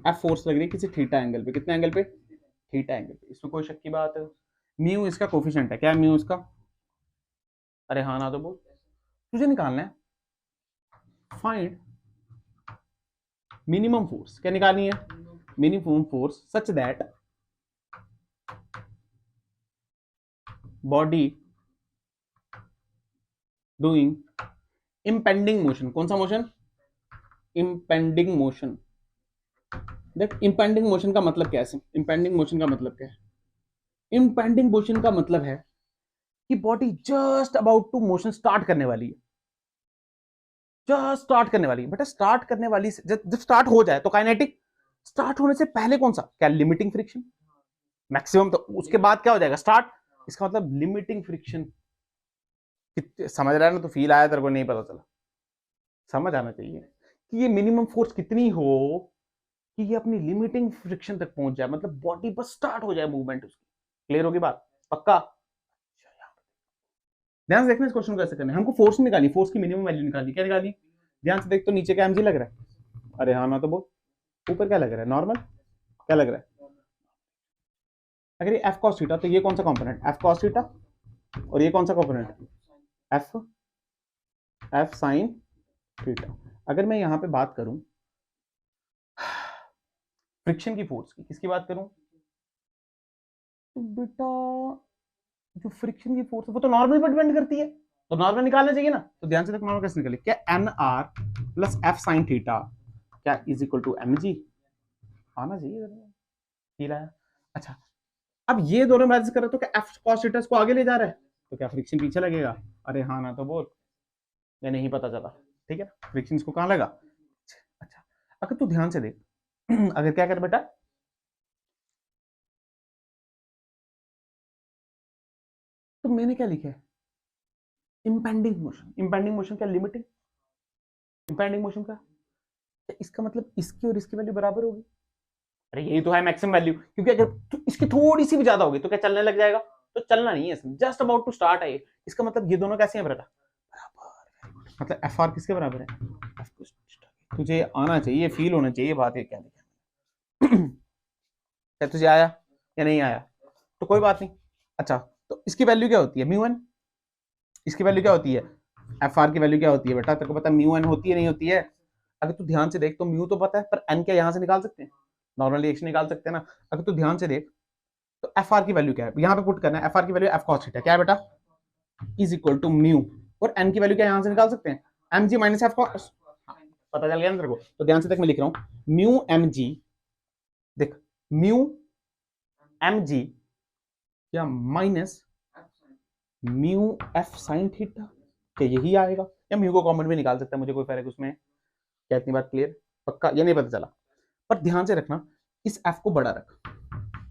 एफ फोर्स लग रही है किसी थीटा एंगल पे, कितने एंगल पे, थीटा एंगल पे, इसमें कोई शक की बात है। म्यू इसका कोफिशिएंट है, क्या है म्यू इसका, अरे हाँ ना तो बोल, तुझे निकालना है, फाइंड मिनिमम फोर्स, क्या निकालनी है, minimum force such that body doing impending motion, कौन सा मोशन, इम्पेंडिंग मोशन। देख इम्पेंडिंग मोशन का मतलब क्या है, इम्पेंडिंग मोशन का मतलब क्या है, इम्पेंडिंग मोशन का मतलब है कि body just about to motion start करने वाली है, जस्ट स्टार्ट करने वाली है बेटा, स्टार्ट करने वाली जब स्टार्ट हो जाए तो काइनेटिक, स्टार्ट होने से पहले कौन सा, क्या लिमिटिंग फ्रिक्शन, मैक्सिमम, तो उसके बाद क्या हो जाएगा स्टार्ट, इसका मतलब लिमिटिंग फ्रिक्शन। समझ रहा है ना, तो फील आया तेरे को, नहीं पता चला, समझ आना चाहिए कि ये मिनिमम फोर्स कितनी हो कि ये अपनी लिमिटिंग फ्रिक्शन तक पहुंच जाए, मतलब बॉडी बस स्टार्ट हो जाए मूवमेंट उसकी। क्लियर होगी बात, पक्का। ध्यान से देखना, इस क्वेश्चन को कैसे करना है, हमको फोर्स निकाली, फोर्स की मिनिमम वैल्यू निकाली, क्या निकाली, ध्यान से देख, तो नीचे क्या एमजी लग रहा है, अरे हाँ ना तो बोल, ऊपर क्या लग रहा है, नॉर्मल, क्या लग रहा है, अगर ये एफ कॉस थीटा, तो ये कौन सा कंपोनेंट, एफ कॉस थीटा, और ये कौन सा component, F F sine theta. अगर मैं यहां पे बात करूं फ्रिक्शन की फोर्स की, किसकी बात करूं, तो बेटा जो फ्रिक्शन की फोर्स है वो तो नॉर्मल पर डिपेंड करती है, तो नॉर्मल निकालना चाहिए ना। तो ध्यान से देखो नॉर्मल कैसे निकले, क्या N R plus F sine theta क्या is equal to M G, आना चाहिए, फील आया। अच्छा, अब ये दोनों मैच करें तो क्या एफ कॉस थीटा को आगे ले जा रहा है, तो क्या फ्रिक्शन पीछे लगेगा, अरे हाँ ना तो बोल, या नहीं पता चला, ठीक है ना, फ्रिक्शन को कहां लगा। अच्छा, अगर तू ध्यान से देख अगर क्या कर बेटा, तो मैंने क्या लिखा है, इंपेंडिंग मोशन, इंपेंडिंग मोशन क्या लिमिटिंग, इंपेंडिंग मोशन का, इसका मतलब इसकी और इसकी वैल्यू बराबर होगी, अरे यही तो है मैक्सिमम वैल्यू, क्योंकि अगर तो इसकी थोड़ी सी भी ज्यादा होगी तो क्या चलने लग जाएगा, तो चलना नहीं है इसमें, जस्ट अबाउट टू स्टार्ट है ये, इसका मतलब ये दोनों कैसे हैं बेटा, मतलब एफ आर किसके बराबर है, तुझे आना चाहिए, फील होना चाहिए बात, ये क्या लिखा क्या तुझे आया या नहीं आया, तो कोई बात नहीं। अच्छा, तो इसकी वैल्यू क्या होती है, म्यू एन, इसकी वैल्यू क्या होती है, एफ आर की वैल्यू क्या होती है बेटा, तेरे को पता म्यू एन होती है नहीं होती है, अगर तू ध्यान से देख तो म्यू तो पता है, पर एन क्या यहां से निकाल सकते हैं, नॉर्मल रिएक्शन निकाल सकते हैं ना, अगर तू ध्यान से देख तो एफ आर की वैल्यू क्या है, यहां पे पुट करना है, एफ आर की वैल्यू एफ कॉस थीटा क्या है बेटा, इज इक्वल टू म्यू, और एन की वैल्यू क्या यहां से निकाल सकते हैं, M G minus F cos, पता चल गया ना तेरे को, तो ध्यान से देख मैं लिख रहा हूं म्यू एम जी, देख म्यू एम जी या minus mu F sine theta, क्या यही आएगा, या म्यू को कॉमन भी निकाल सकता है, मुझे कोई फर्क उसमें, क्या इतनी बात क्लियर, पक्का ये नहीं पता चला, पर ध्यान से रखना इस एफ को बड़ा रख,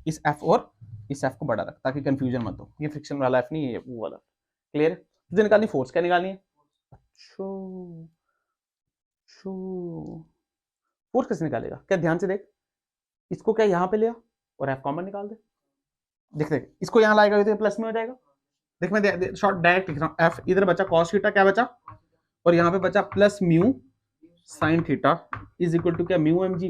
इस एफ और इस एफ को बड़ा रख ताकि कंफ्यूजन मत हो, ये फ्रिक्शन वाला एफ नहीं है, ये वो वाला, क्लियर, तुझे निकालनी फोर्स, क्या निकालनी है, अच्छा फोर्स कैसे निकालेगा, क्या ध्यान से देख, इसको क्या यहां पे लिया और एफ कॉमन निकाल दे, देख देख इसको यहां लाएगा तो प्लस में हो जाएगा, देख मैं शॉर्ट डायरेक्ट लिख रहा हूं, एफ इधर बचा कॉस थीटा क्या बचा, और यहाँ पे बचा plus mu sine theta is equal to क्या म्यू एम जी,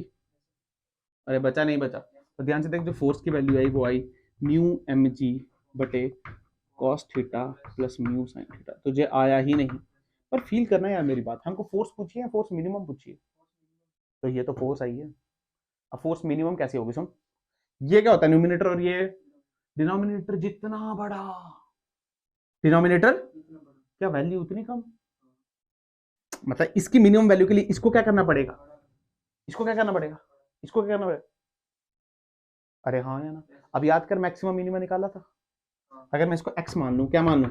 अरे बचा नहीं बचा, तो ध्यान से देख जो फोर्स की वैल्यू आई वो आई म्यू एम जी बटे cos theta plus mu sine theta, तुझे आया ही नहीं, पर फील करना है यार मेरी बात, हमको फोर्स पूछिए या फोर्स मिनिमम पूछिए, तो ये तो फोर्स आई है, अब फोर्स मिनिमम कैसे होगी सुन, ये क्या होता है न्यूमिनेटर और ये डिनोमिनेटर जितना बड़ा, डिनोमिनेटर क्या वैल्यू उतनी कम, मतलब इसकी मिनिमम वैल्यू के लिए इसको क्या करना पड़ेगा, इसको क्या करना पड़ेगा, इसको क्या करना पड़ेगा, अरे हाँ या ना, अब याद कर मैक्सिमम मिनिमम निकाला था, अगर मैं इसको x मान लूं, क्या मान लूं,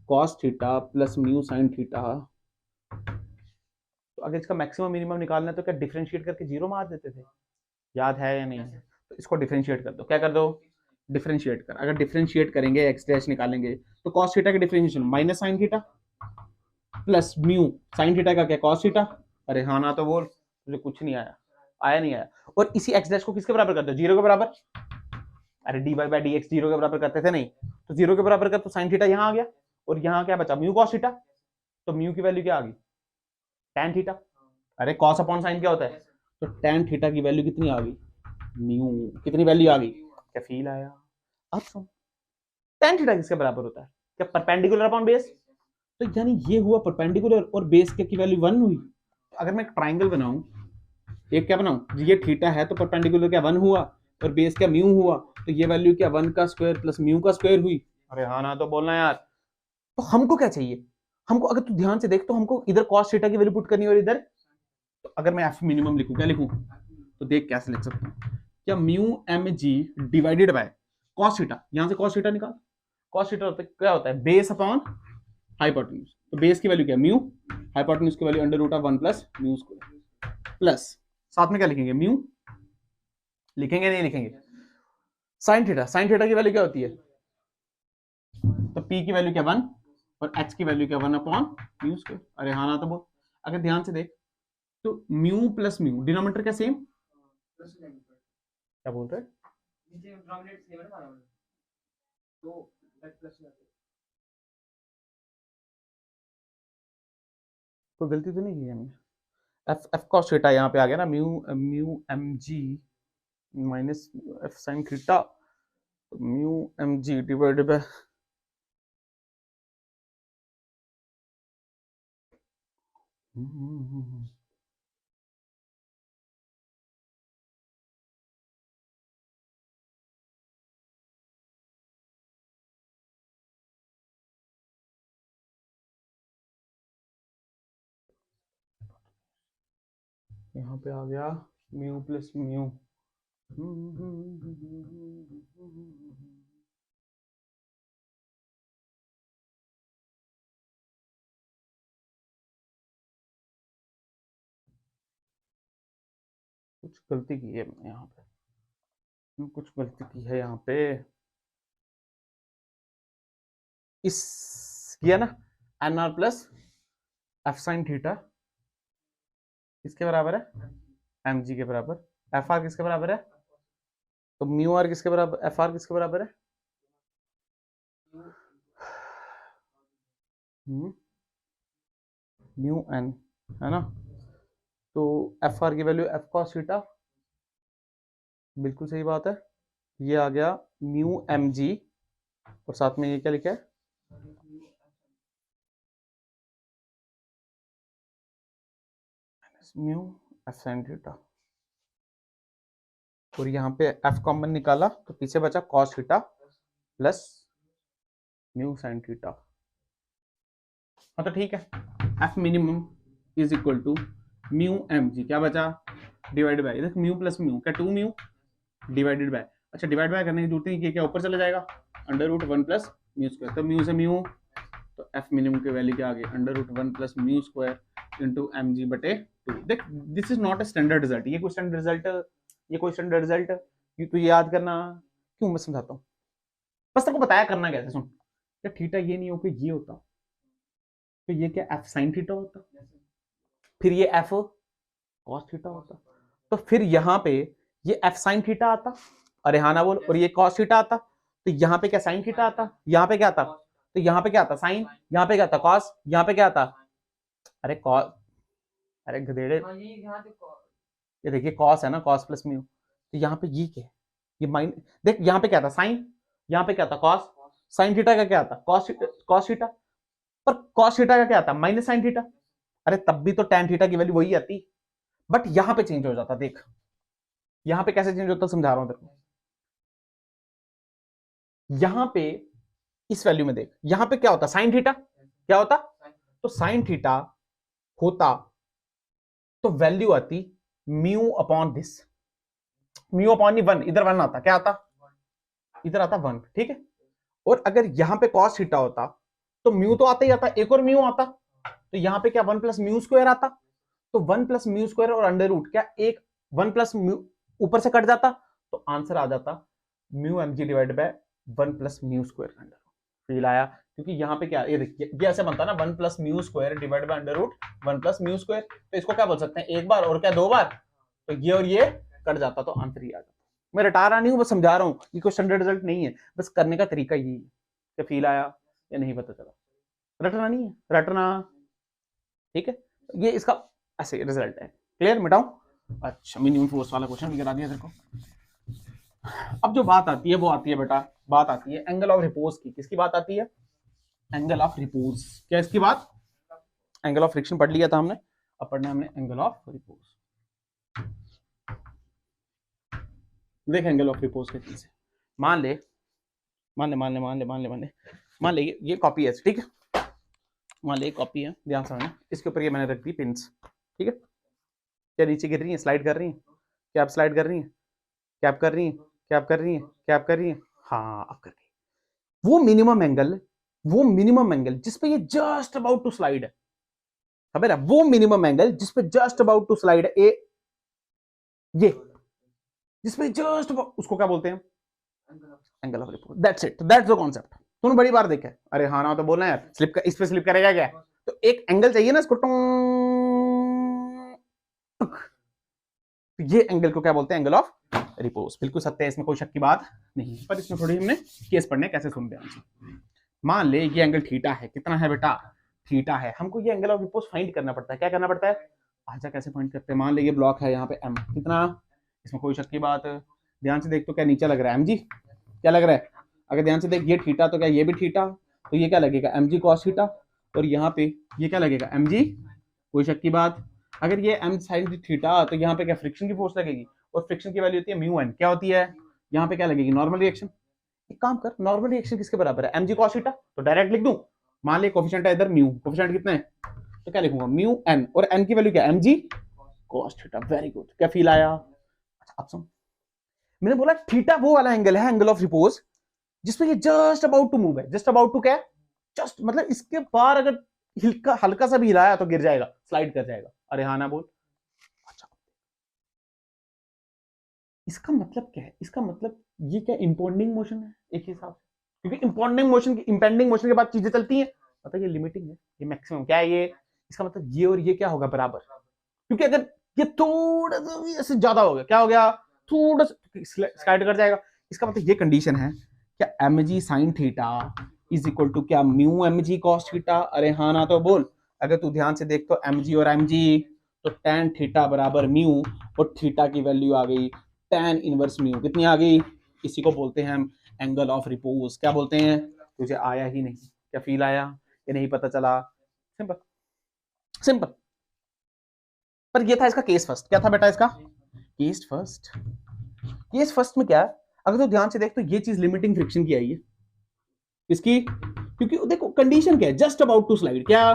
cos theta plus mu sine theta, तो अगर इसका मैक्सिमम मिनिमम निकालना है तो क्या डिफरेंशिएट करके जीरो मार देते थे, याद है या नहीं है, तो इसको डिफरेंशिएट कर दो, क्या कर दो, डिफरेंशिएट कर, अगर डिफरेंशिएट करेंगे एक्स डैश निकालेंगे तो cos थीटा का differentiation minus sine theta plus mu sine theta का क्या cos थीटा, अरे हाँ ना तो बोल, मुझे कुछ नहीं आया, आया नहीं आया, और इसी एक्स डैश को किसके बराबर कर दो, जीरो के बराबर, अरे D Y by D X zero के बराबर करते थे नहीं, तो जीरो के बराबर कर तो साइन थीटा यहाँ आ गया, और यहाँ क्या बचा म्यू कॉस थीटा, तो म्यू की वैल्यू क्या आ गई tan थीटा, अरे कॉस अपॉन साइन क्या होता है, तो tan थीटा की वैल्यू कितनी आ गई, म्यू, कितनी वैल्यू आ गई, क्या फील आया, अब सुन tan थीटा किसके बराबर होता है, क्या परपेंडिकुलर अपॉन बेस, तो यानी ये हुआ परपेंडिकुलर और बेस की वैल्यू 1 हुई, अगर मैं एक ट्राइंगल बनाऊं, एक क्या बनाऊं, ये थीटा है तो परपेंडिकुलर क्या 1 हुआ और बेस क्या म्यू हुआ, तो ये वैल्यू क्या 1 का स्क्वायर प्लस म्यू का स्क्वायर हुई, अरे हाँ ना तो बोलना यार, तो हमको क्या चाहिए, हमको अगर तू ध्यान से देख तो हमको इधर cos थीटा की वैल्यू पुट करनी है और इधर, तो अगर मैं एफ मिनिमम लिखूं क्या लिखूं, तो देख कैसे लिख सकता हूं, क्या mu M G divided by cos theta, यहां से cos थीटा निकाल, cos थीटा होता है क्या होता है बेस अपॉन हाइपोटेन्यूज, तो बेस की वैल्यू क्या म्यू, हाइपोटेन्यूज की value under root of 1 plus mu square, plus साथ में क्या लिखेंगे म्यू, लिखेंगे नहीं लिखेंगे, साइन थीटा, साइन थीटा की वैल्यू क्या होती है, तो p की वैल्यू क्या 1 और h की वैल्यू क्या 1 अपॉन म्यू स्क्वायर, अरे हाँ ना तो बोल, अगर ध्यान से देख तो म्यू प्लस म्यू डिनोमिनेटर क्या सेम, क्या बोल रहे हैं, कोई गलती तो नहीं की हमने, एफ एफ कॉस थीटा यहाँ पे आ गया ना, mu mu M G minus F sine theta, तो mu M G divided by यहाँ पे आ गया म्यू प्लस म्यू। कुछ गलती की है मैंने यहाँ पे, कुछ गलती की है यहाँ पे। इस किया ना, N R plus F sine theta किसके बराबर है, एम जी के बराबर। एफ आर किसके बराबर है, तो म्यू आर किसके बराबर, एफ आर किसके बराबर है, म्यू एन, है ना। तो एफ आर की वैल्यू एफ कॉस थीटा, बिल्कुल सही बात है। ये आ गया म्यू एम जी, और साथ में ये क्या लिखा है, म्यू एफ साइन थीटा। और यहाँ पे एफ कॉमन निकाला तो पीछे बचा cos theta plus mu sine theta. हाँ तो ठीक है, F minimum is equal to mu M G, क्या बचा, डिवाइड बाय देख म्यू प्लस म्यू, क्या 2 म्यू डिवाइडेड बाय, अच्छा डिवाइड बाय करने की जरूरत नहीं, क्या ऊपर चला जाएगा, under root 1 plus mu square, तो म्यू से म्यू, तो एफ मिनिमम की वैल्यू क्या आ गई, under root 1 plus mu square into M G बटे 2। देख this is not a standard result, ये कोई स्टैंडर्ड रिजल्ट, ये कोई स्टैंडर्ड रिजल्ट, ये तो याद करना क्यों, मैं समझाता हूँ, बस तेरे को बताया करना कैसे, सुन, क्या थीटा ये नहीं हो कि ये होता, तो ये क्या एफ साइन थीटा होता, फिर ये एफ कॉस थीटा होता, तो फिर यहाँ पे ये एफ साइन थीटा आता, अरे हाँ ना बोल, और ये कॉस थीटा आता, तो यहाँ पे क्या साइन थीटा आता, यहाँ पे क्या आता, तो यहाँ पे क्या आता साइन, यहाँ पे क्या आता कॉस, यहाँ पे क्या आता, अरे कॉस, अरे गधेड़े, ये देखिए कॉस है ना, कॉस प्लस म्यू, तो यहाँ पे ये क्या है, ये माइन, देख यहाँ पे क्या था साइन, यहाँ पे क्या था कॉस, साइन थीटा का क्या आता कॉस, कॉस थीटा, पर कॉस थीटा का क्या आता माइनस साइन थीटा, अरे तब भी तो टैन थीटा की वैल्यू वही आती, बट यहां पे चेंज हो जाता, देख यहां पे कैसे चेंज होता समझा रहा हूं तेरे को, यहां पे इस वैल्यू में देख, यहां पे क्या होता साइन थीटा, क्या होता, तो साइन थीटा होता, तो वैल्यू आती mu upon this, mu upon 1, इधर 1 आता, क्या आता, इधर आता 1, ठीक है। और अगर यहां पे कॉस थीटा होता तो म्यू तो आता ही आता, एक और म्यू आता, तो यहां पे क्या 1 प्लस म्यू स्क्वायर आता, तो 1 प्लस म्यू स्क्वायर और अंडर रूट, क्या एक 1 प्लस म्यू ऊपर से कट जाता, तो आंसर आ जाता mu M G divide by 1 plus mu square under root. Feel आया, क्योंकि यहाँ पे क्या, ये देखिए ये ऐसे बनता ना 1 plus mu square divide by under root 1 plus mu square, तो इसको क्या बोल सकते हैं, एक बार और क्या 2 बार, तो ये और ये कट जाता, तो आंसर ही आ जाता। मैं रटा रहा नहीं हूँ, बस समझा रहा हूँ, ये कोई स्टैंडर्ड रिजल्ट नहीं है, बस करने का तरीका यही है, क्या फील आया या नहीं पता चला, रटना नहीं है, रटना, ठीक है। ये इसका ऐसे रिजल्ट है, क्लियर, मिटाऊं, अच्छा मिनिमम फोर्स वाला क्वेश्चन भी करा दिया तेरे को। अब जो बात आती है वो आती है बेटा, बात आती है एंगल ऑफ रिपोज की, किसकी बात आती है, एंगल ऑफ रिपोज, क्या इसकी बात, एंगल ऑफ फ्रिक्शन पढ़ लिया था हमने, अब पढ़ना हमने एंगल ऑफ रिपोज। देख एंगल ऑफ रिपोज के चीज, मान ले मान ले मान ले मान ले मान ले मान ले मान ले ये कॉपी है, ठीक है, मान ले कॉपी है, ध्यान से समझना, इसके ऊपर ये मैंने रख दी पिंस, ठीक है, क्या नीचे गिर रही है, स्लाइड कर रही है, क्या आप स्लाइड कर रही है, क्या आप कर रही है, क्या आप कर रही है, क्या आप कर रही है, हाँ आप कर रही है। वो मिनिमम एंगल जिस पे ये जस्ट अबाउट टू स्लाइड है, खबर है, वो मिनिमम एंगल जिस पे जस्ट अबाउट टू स्लाइड है, ये जिस पे जस्ट उसको क्या बोलते हैं, angle of repose, that's it, that's the concept. तूने बड़ी बार देखा है, अरे हाँ ना तो बोलना यार, स्लिप कर, इस पे स्लिप करेगा क्या, तो एक एंगल चाहिए ना इसको, तो ये एंगल को क्या बोलते हैं, एंगल ऑफ रिपोज, बिल्कुल सत्य है, इसमें कोई शक की बात नहीं, पर इसमें थोड़ी हमने केस पढ़ने, कैसे सुन ध्यान। मान ले ये एंगल थीटा है, कितना है बेटा, थीटा है, हमको ये एंगल ऑफ रिपोज फाइंड करना पड़ता है, क्या करना पड़ता है, आजा कैसे फाइंड करते हैं, मान ले ये ब्लॉक है यहाँ पे एम, कितना, इसमें कोई शक की बात, ध्यान से देख तो क्या नीचे लग रहा है एम जी, क्या लग रहा है? अगर ध्यान से देख, ये थीटा तो क्या ये भी थीटा, तो ये क्या लगेगा mg cos थीटा, और यहाँ पे ये क्या लगेगा mg, कोई शक की बात। अगर ये m sin थीटा तो यहाँ पे क्या फ्रिक्शन की फोर्स लगेगी, और फ्रिक्शन की वैल्यू होती है म्यू एन, क्या होती है यहाँ पे क्या लगेगी, नॉर्मल रिएक्शन। एक काम कर, नॉर्मल रिएक्शन किसके बराबर है, mg cos थीटा, तो डायरेक्ट लिख दूं, मान ले कोफिशिएंट है इधर म्यू, कोफिशिएंट कितने हैं, तो क्या लिखूंगा म्यू एन, और एन की वैल्यू क्या है mg cos theta. Very good, क्या फील आया? अच्छा अब सुन, मैंने बोला थीटा वो वाला एंगल है, एंगल ऑफ रिपोज, जिसमें ये जस्ट अबाउट टू मूव है, जस्ट अबाउट टू क्या, जस्ट मतलब इसके पार अगर हल्का सा भी हिलाया तो गिर जाएगा, स्लाइड कर जाएगा। अरे हाँ ना बोल। अच्छा इसका मतलब क्या है, इसका मतलब ये क्या इंपॉन्डिंग मोशन है एक हिसाब से, क्योंकि इंपेंडिंग मोशन के बाद चीजें चलती हैं, मतलब ये लिमिटिंग है, ये मैक्सिमम क्या है ये, इसका मतलब ये और ये क्या होगा बराबर, क्योंकि अगर ये थोड़ा सा भी ऐसे ज्यादा हो गया, क्या हो गया, थोड़ा सा स्लाइड कर जाएगा। इसका मतलब ये कंडीशन है क्या, M G sine theta is equal to क्या mu M G cos theta. अरे हाँ ना तो बोल। अगर तू ध्यान से देख तो एम जी और एम जी, तो tan थीटा बराबर म्यू, और थीटा की वैल्यू आ गई tan इनवर्स म्यू, कितनी आ गई, इसी को बोलते हैं हम एंगल ऑफ रिपोज। क्या बोलते हैं? तुझे आया ही नहीं, क्या फील आया, ये नहीं पता चला? Simple simple. पर ये था इसका केस फर्स्ट, क्या था बेटा इसका केस फर्स्ट। केस फर्स्ट में क्या है, अगर तो ध्यान से देख तो ये चीज लिमिटिंग फ्रिक्शन की आई है इसकी, क्योंकि देखो कंडीशन क्या है, जस्ट अबाउट टू स्लाइड, क्या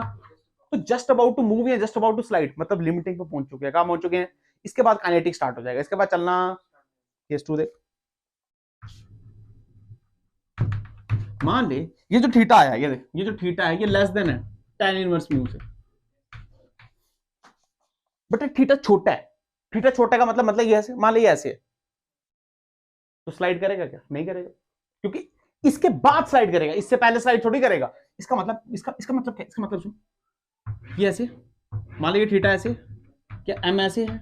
तो जस्ट अबाउट टू मूव या जस्ट अबाउट टू स्लाइड, मतलब लिमिटिंग पे पहुंच चुके हैं, कहां पहुंच चुके हैं, इसके बाद काइनेटिक स्टार्ट हो जाएगा, इसके बाद चलना। केस टू देख, मान ले ये जो थीटा आया, ये देख ये जो थीटा है ये लेस देन है tan इनवर्स म्यू से, बट थीटा छोटा है, थीटा छोटा का मतलब ये ऐसे, मान ले ये ऐसे है, तो स्लाइड करेगा क्या, नहीं करेगा, क्योंकि इसके बाद स्लाइड करेगा, इससे पहले स्लाइड थोड़ी करेगा। इसका मतलब इसका मतलब क्या, इसका मतलब सुन, ये ऐसे मान लीजिए थीटा ऐसे, क्या एम ऐसे है,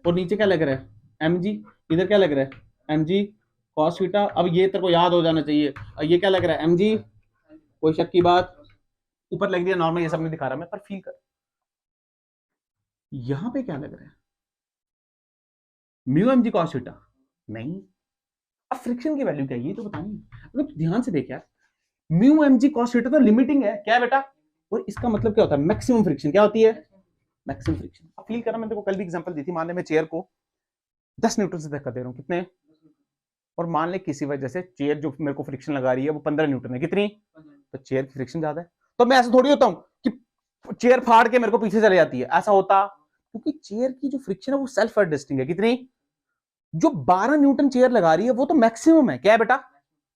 और नीचे क्या लग रहा है एम जी, इधर क्या लग रहा है एम जी कॉस थीटा। अब ये तेरे को याद हो जाना चाहिए, और ये क्या लग रहा है एम जी, कोई शक की बात, ऊपर लग दिया नॉर्मल, ये सब नहीं दिखा रहा मैं, पर फील कर यहां पे क्या लग रहा है mu M G cos theta, नहीं। अब फ्रिक्शन की वैल्यू क्या है ये तो बतानी है। अगर ध्यान से देख यार, mu M G cos theta तो लिमिटिंग है, क्या है बेटा, और इसका मतलब क्या होता है मैक्सिमम फ्रिक्शन, क्या होती है मैक्सिमम फ्रिक्शन। अब फील करना, मैंने तेरे को कल भी एग्जांपल दी थी, मान ले मैं चेयर को 10 न्यूटन से धक्का दे रहा हूं, कितने, और मान ले किसी वजह से चेयर जो मेरे को फ्रिक्शन लगा रही है वो 15 न्यूटन है, कितनी, तो चेयर की फ्रिक्शन ज्यादा है, तो मैं ऐसा थोड़ी होता हूं कि चेयर फाड़ के मेरे को पीछे चले जाती है, ऐसा होता, क्योंकि चेयर की जो फ्रिक्शन है वो सेल्फ एडजस्टिंग है, कितनी, जो 12 न्यूटन चेयर लगा रही है वो तो मैक्सिमम है, क्या है बेटा,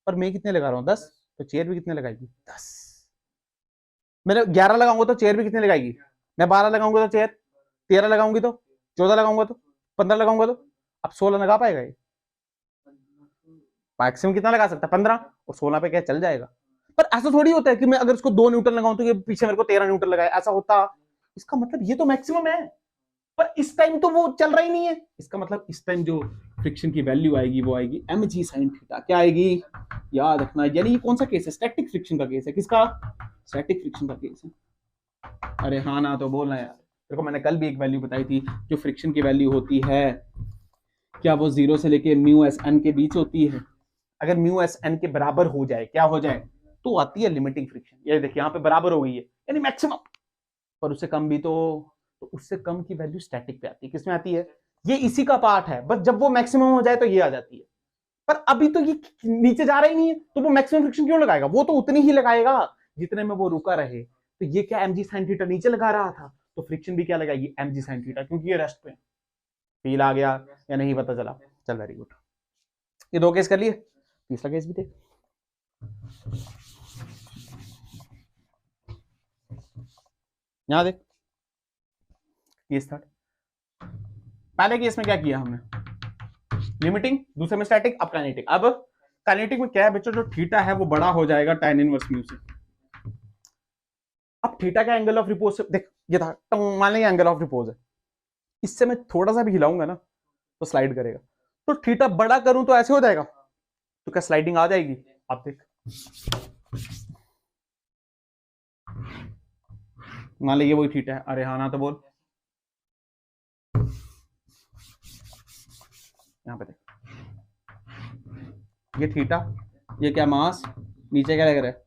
पर मैं कितने लगा रहा हूं 10, तो चेयर भी कितने लगाएगी 10। मैंने 11 लगाऊंगा तो चेयर भी कितने लगाएगी, मैं 12 लगाऊंगा तो चेयर 13 लगाऊंगी, तो 14 लगाऊंगा तो 15 लगाऊंगा, तो अब 16 लगा पाएगा ये, मैक्सिमम कितना लगा सकता है 15, और 16 पे क्या चल जाएगा। पर ऐसा थोड़ी होता है कि मैं अगर इसको 2 न्यूटन लगाऊं तो ये पीछे मेरे को 13 न्यूटन लगाए, ऐसा होता, इसका मतलब ये तो मैक्सिमम है, पर इस टाइम तो वो चल रहा ही नहीं है, इसका मतलब इस टाइम जो फ्रिक्शन की वैल्यू आएगी वो आएगी एम जी साइन थीटा, क्या आएगी, याद रखना। यानी ये कौन सा केस है, स्टैटिक फ्रिक्शन का केस है, किसका, स्टैटिक फ्रिक्शन का केस है। अरे हाँ ना तो बोलना यार, देखो मैंने कल भी एक वैल्यू बताई थी, जो फ्रिक्शन की वैल्यू होती है क्या वो 0 से लेके म्यू एस एन के बीच होती है, अगर म्यू एस एन के बराबर हो जाए, क्या हो जाए, तो आती है लिमिटिंग फ्रिक्शन। ये देखिए यहाँ पे बराबर हो गई है यानी मैक्सिमम, पर उससे कम भी तो उससे कम की वैल्यू स्टैटिक पे आती है, किसमें आती है, ये इसी का पार्ट है, बस जब वो मैक्सिमम हो जाए तो ये आ जाती है, पर अभी तो ये नीचे जा रहा ही नहीं है, तो वो मैक्सिमम फ्रिक्शन क्यों लगाएगा, वो तो उतनी ही लगाएगा जितने में वो रुका रहे। तो ये क्या एमजी साइन थीटा नीचे लगा रहा था, तो फ्रिक्शन भी क्या लगाएगी एमजी साइन थीटा, क्योंकि ये रेस्ट पे। फील आ गया या नहीं पता चला, चल वेरी गुड। ये 2 केस कर लिए, तीसरा केस भी देख, यहां देख केस थर्ड। पहले केस में क्या किया हमने, लिमिटिंग, दूसरे में स्टैटिक, अब काइनेटिक। अब काइनेटिक में क्या है बच्चों, जो थीटा है वो बड़ा हो जाएगा tan इनवर्स म्यू से। अब थीटा का एंगल ऑफ रिपोज से देख, ये था मान लेंगे एंगल ऑफ रिपोज है, इससे मैं थोड़ा सा भी हिलाऊंगा ना तो स्लाइड करेगा, तो थीटा बड़ा करूं तो ऐसे हो जाएगा, तो क्या स्लाइडिंग आ जाएगी, आप देख मान लीजिए वही थीटा है, अरे हाँ ना तो बोल, यहां पे देख ये थीटा ये क्या मास, नीचे क्या लग रहा है,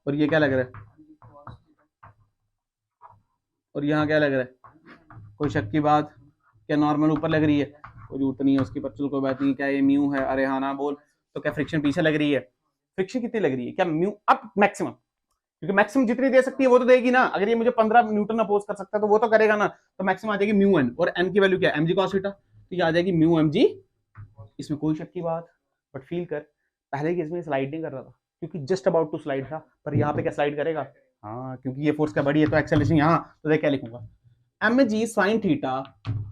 और ये क्या लग रहा है, और यहाँ क्या लग रहा है, कोई शक की बात, क्या नॉर्मल ऊपर लग रही है, कोई जरूरत नहीं है उसकी, पर चलो कोई बात नहीं। क्या ये म्यू है, अरे हाँ ना बोल। तो क्या फ्रिक्शन पीछे लग रही है, फ्रिक्शन कितनी लग रही है, क्या म्यू अप मैक्सिमम, क्योंकि मैक्सिमम जितनी दे सकती है वो तो देगी ना। अगर ये मुझे 15 न्यूटन अपोज कर सकता है तो वो तो करेगा ना। तो मैक्सिमम आ जाएगी म्यू एन, और एन की वैल्यू क्या है, एम जी कॉस थीटा, तो ये आ जाएगी म्यू एम जी। इसमें कोई शक की बात। बट फील कर, पहले केस में स्लाइड नहीं कर रहा था क्योंकि जस्ट अबाउट टू स्लाइड था, पर यहाँ पे क्या स्लाइड करेगा, हाँ क्योंकि ये फोर्स क्या बड़ी है, तो एक्सेलरेशन यहाँ, तो देख क्या लिखूंगा, M G sine theta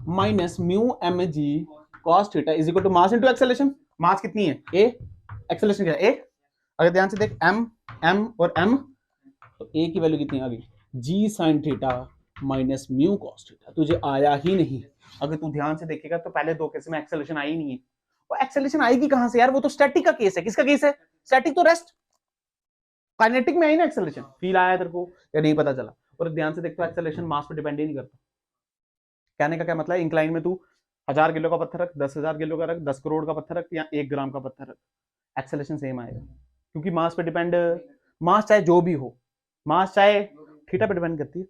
minus mu M G cos theta is equal to mass into acceleration. Mass कितनी है ए, एक्सेलरेशन क्या है ए। अगर ध्यान से देख एम एम और एम, तो ए की वैल्यू कितनी आ गई, G sine theta minus mu cos theta, तुझे आया ही नहीं। अगर तू ध्यान से देखेगा तो पहले दो केस में एक्सेलरेशन आई नहीं है। वो एक्सेलरेशन आएगी कहां से यार, वो तो स्टैटिक का केस है। किसका केस है, स्टैटिक तो रेस्ट, काइनेटिक में आई ना एक्सेलरेशन। फील आया तेरे को या नहीं पता चला। और ध्यान से देखते हो एक्सेलरेशन मास पर डिपेंड ही नहीं करता। कहने का क्या मतलब है, इंक्लाइन में तू 1000 किलो का पत्थर रख, 10,000 किलो का रख, 10 करोड़ का पत्थर रख, या 1 ग्राम का पत्थर रख, एक्सेलरेशन सेम आएगा, क्योंकि मास पे डिपेंड, मास चाहे जो भी हो, मास चाहे थीटा पे डिपेंड करती है।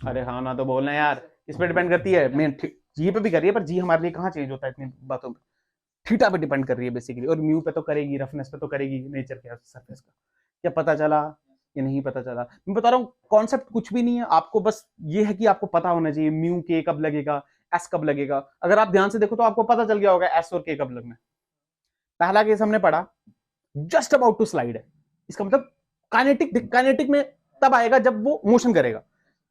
अरे हाँ ना तो बोलना यार, किस पे डिपेंड करती है, मेन जी पे भी कर रही है, पर जी हमारे लिए कहाँ चेंज होता है इतनी बातों में, थीटा पे डिपेंड कर रही है बेसिकली। और म्यू पे तो करेगी, रफनेस पे तो करेगी, नेचर के सरफेस का। क्या पता चला, ये नहीं पता चला। मैं बता रहा हूँ कॉन्सेप्ट कुछ भी नहीं है, आपको बस ये है कि आपको पता होना चाहिए म्यू के कब लगेगा, एस कब लगेगा। अगर आप ध्यान से देखो तो आपको पता चल गया होगा एस और के कब लगना है। पहला केस हमने पढ़ा, जस्ट अबाउट टू स्लाइड है, इसका मतलब काइनेटिक, काइनेटिक में तब आएगा जब वो मोशन करेगा।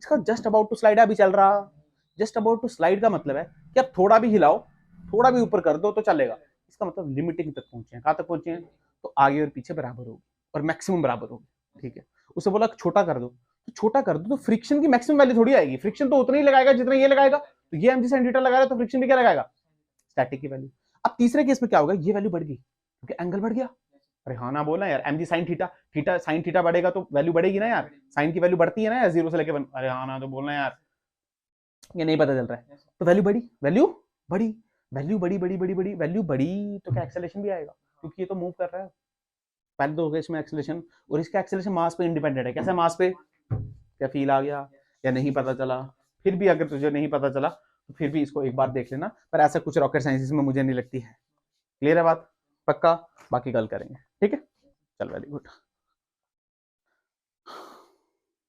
इसका जस्ट अबाउट टू स्लाइड अभी चल रहा, जस्ट अबाउट टू स्लाइड का मतलब है कि आप थोड़ा भी हिलाओ, थोड़ा भी ऊपर कर दो तो चलेगा। इसका मतलब लिमिटिंग तक पहुंचे हैं। कहां तक पहुंचे हैं, तो आगे और पीछे बराबर होगी और मैक्सिमम बराबर होगी, ठीक है। उसे बोला छोटा कर दो, तो छोटा कर दो तो फ्रिक्शन की मैक्सिमम वैल्यू थोड़ी आएगी, फ्रिक्शन तो उतना ही लगाएगा जितना ये लगाएगा। तो ये एमजी साइन थीटा लगा रहा है तो फ्रिक्शन भी क्या लगाएगा, स्टैटिक की वैल्यू। अब तीसरे केस में क्या होगा, ये वैल्यू बढ़ गई क्योंकि एंगल बढ़ गया। अरे हाँ ना बोलना यार, M G sine theta, theta sine theta बढ़ेगा तो वैल्यू बढ़ेगी ना यार, साइन की वैल्यू बढ़ती है ना यार, 0 से लेके 1। अरे हाँ ना तो बोलना यार, ये नहीं पता चल रहा है। तो वैल्यू बढ़ी, वैल्यू बढ़ी, वैल्यू बड़ी बड़ी बड़ी बड़ी वैल्यू बढ़ी, तो क्या एक्सेलरेशन भी आएगा क्योंकि ये तो मूव कर रहा है। पहले तो होगा इसमें एक्सेलरेशन, और इसका एक्सेलरेशन मास पे इंडिपेंडेंट है। कैसे मास पे, क्या फील आ गया या नहीं पता चला। फिर भी अगर तुझे नहीं पता चला तो फिर भी इसको एक बार देख लेना, पर ऐसा कुछ रॉकेट साइंस में मुझे नहीं लगती है। क्लियर है बात, पक्का, बाकी कल करेंगे, ठीक है, चल वेरी गुड।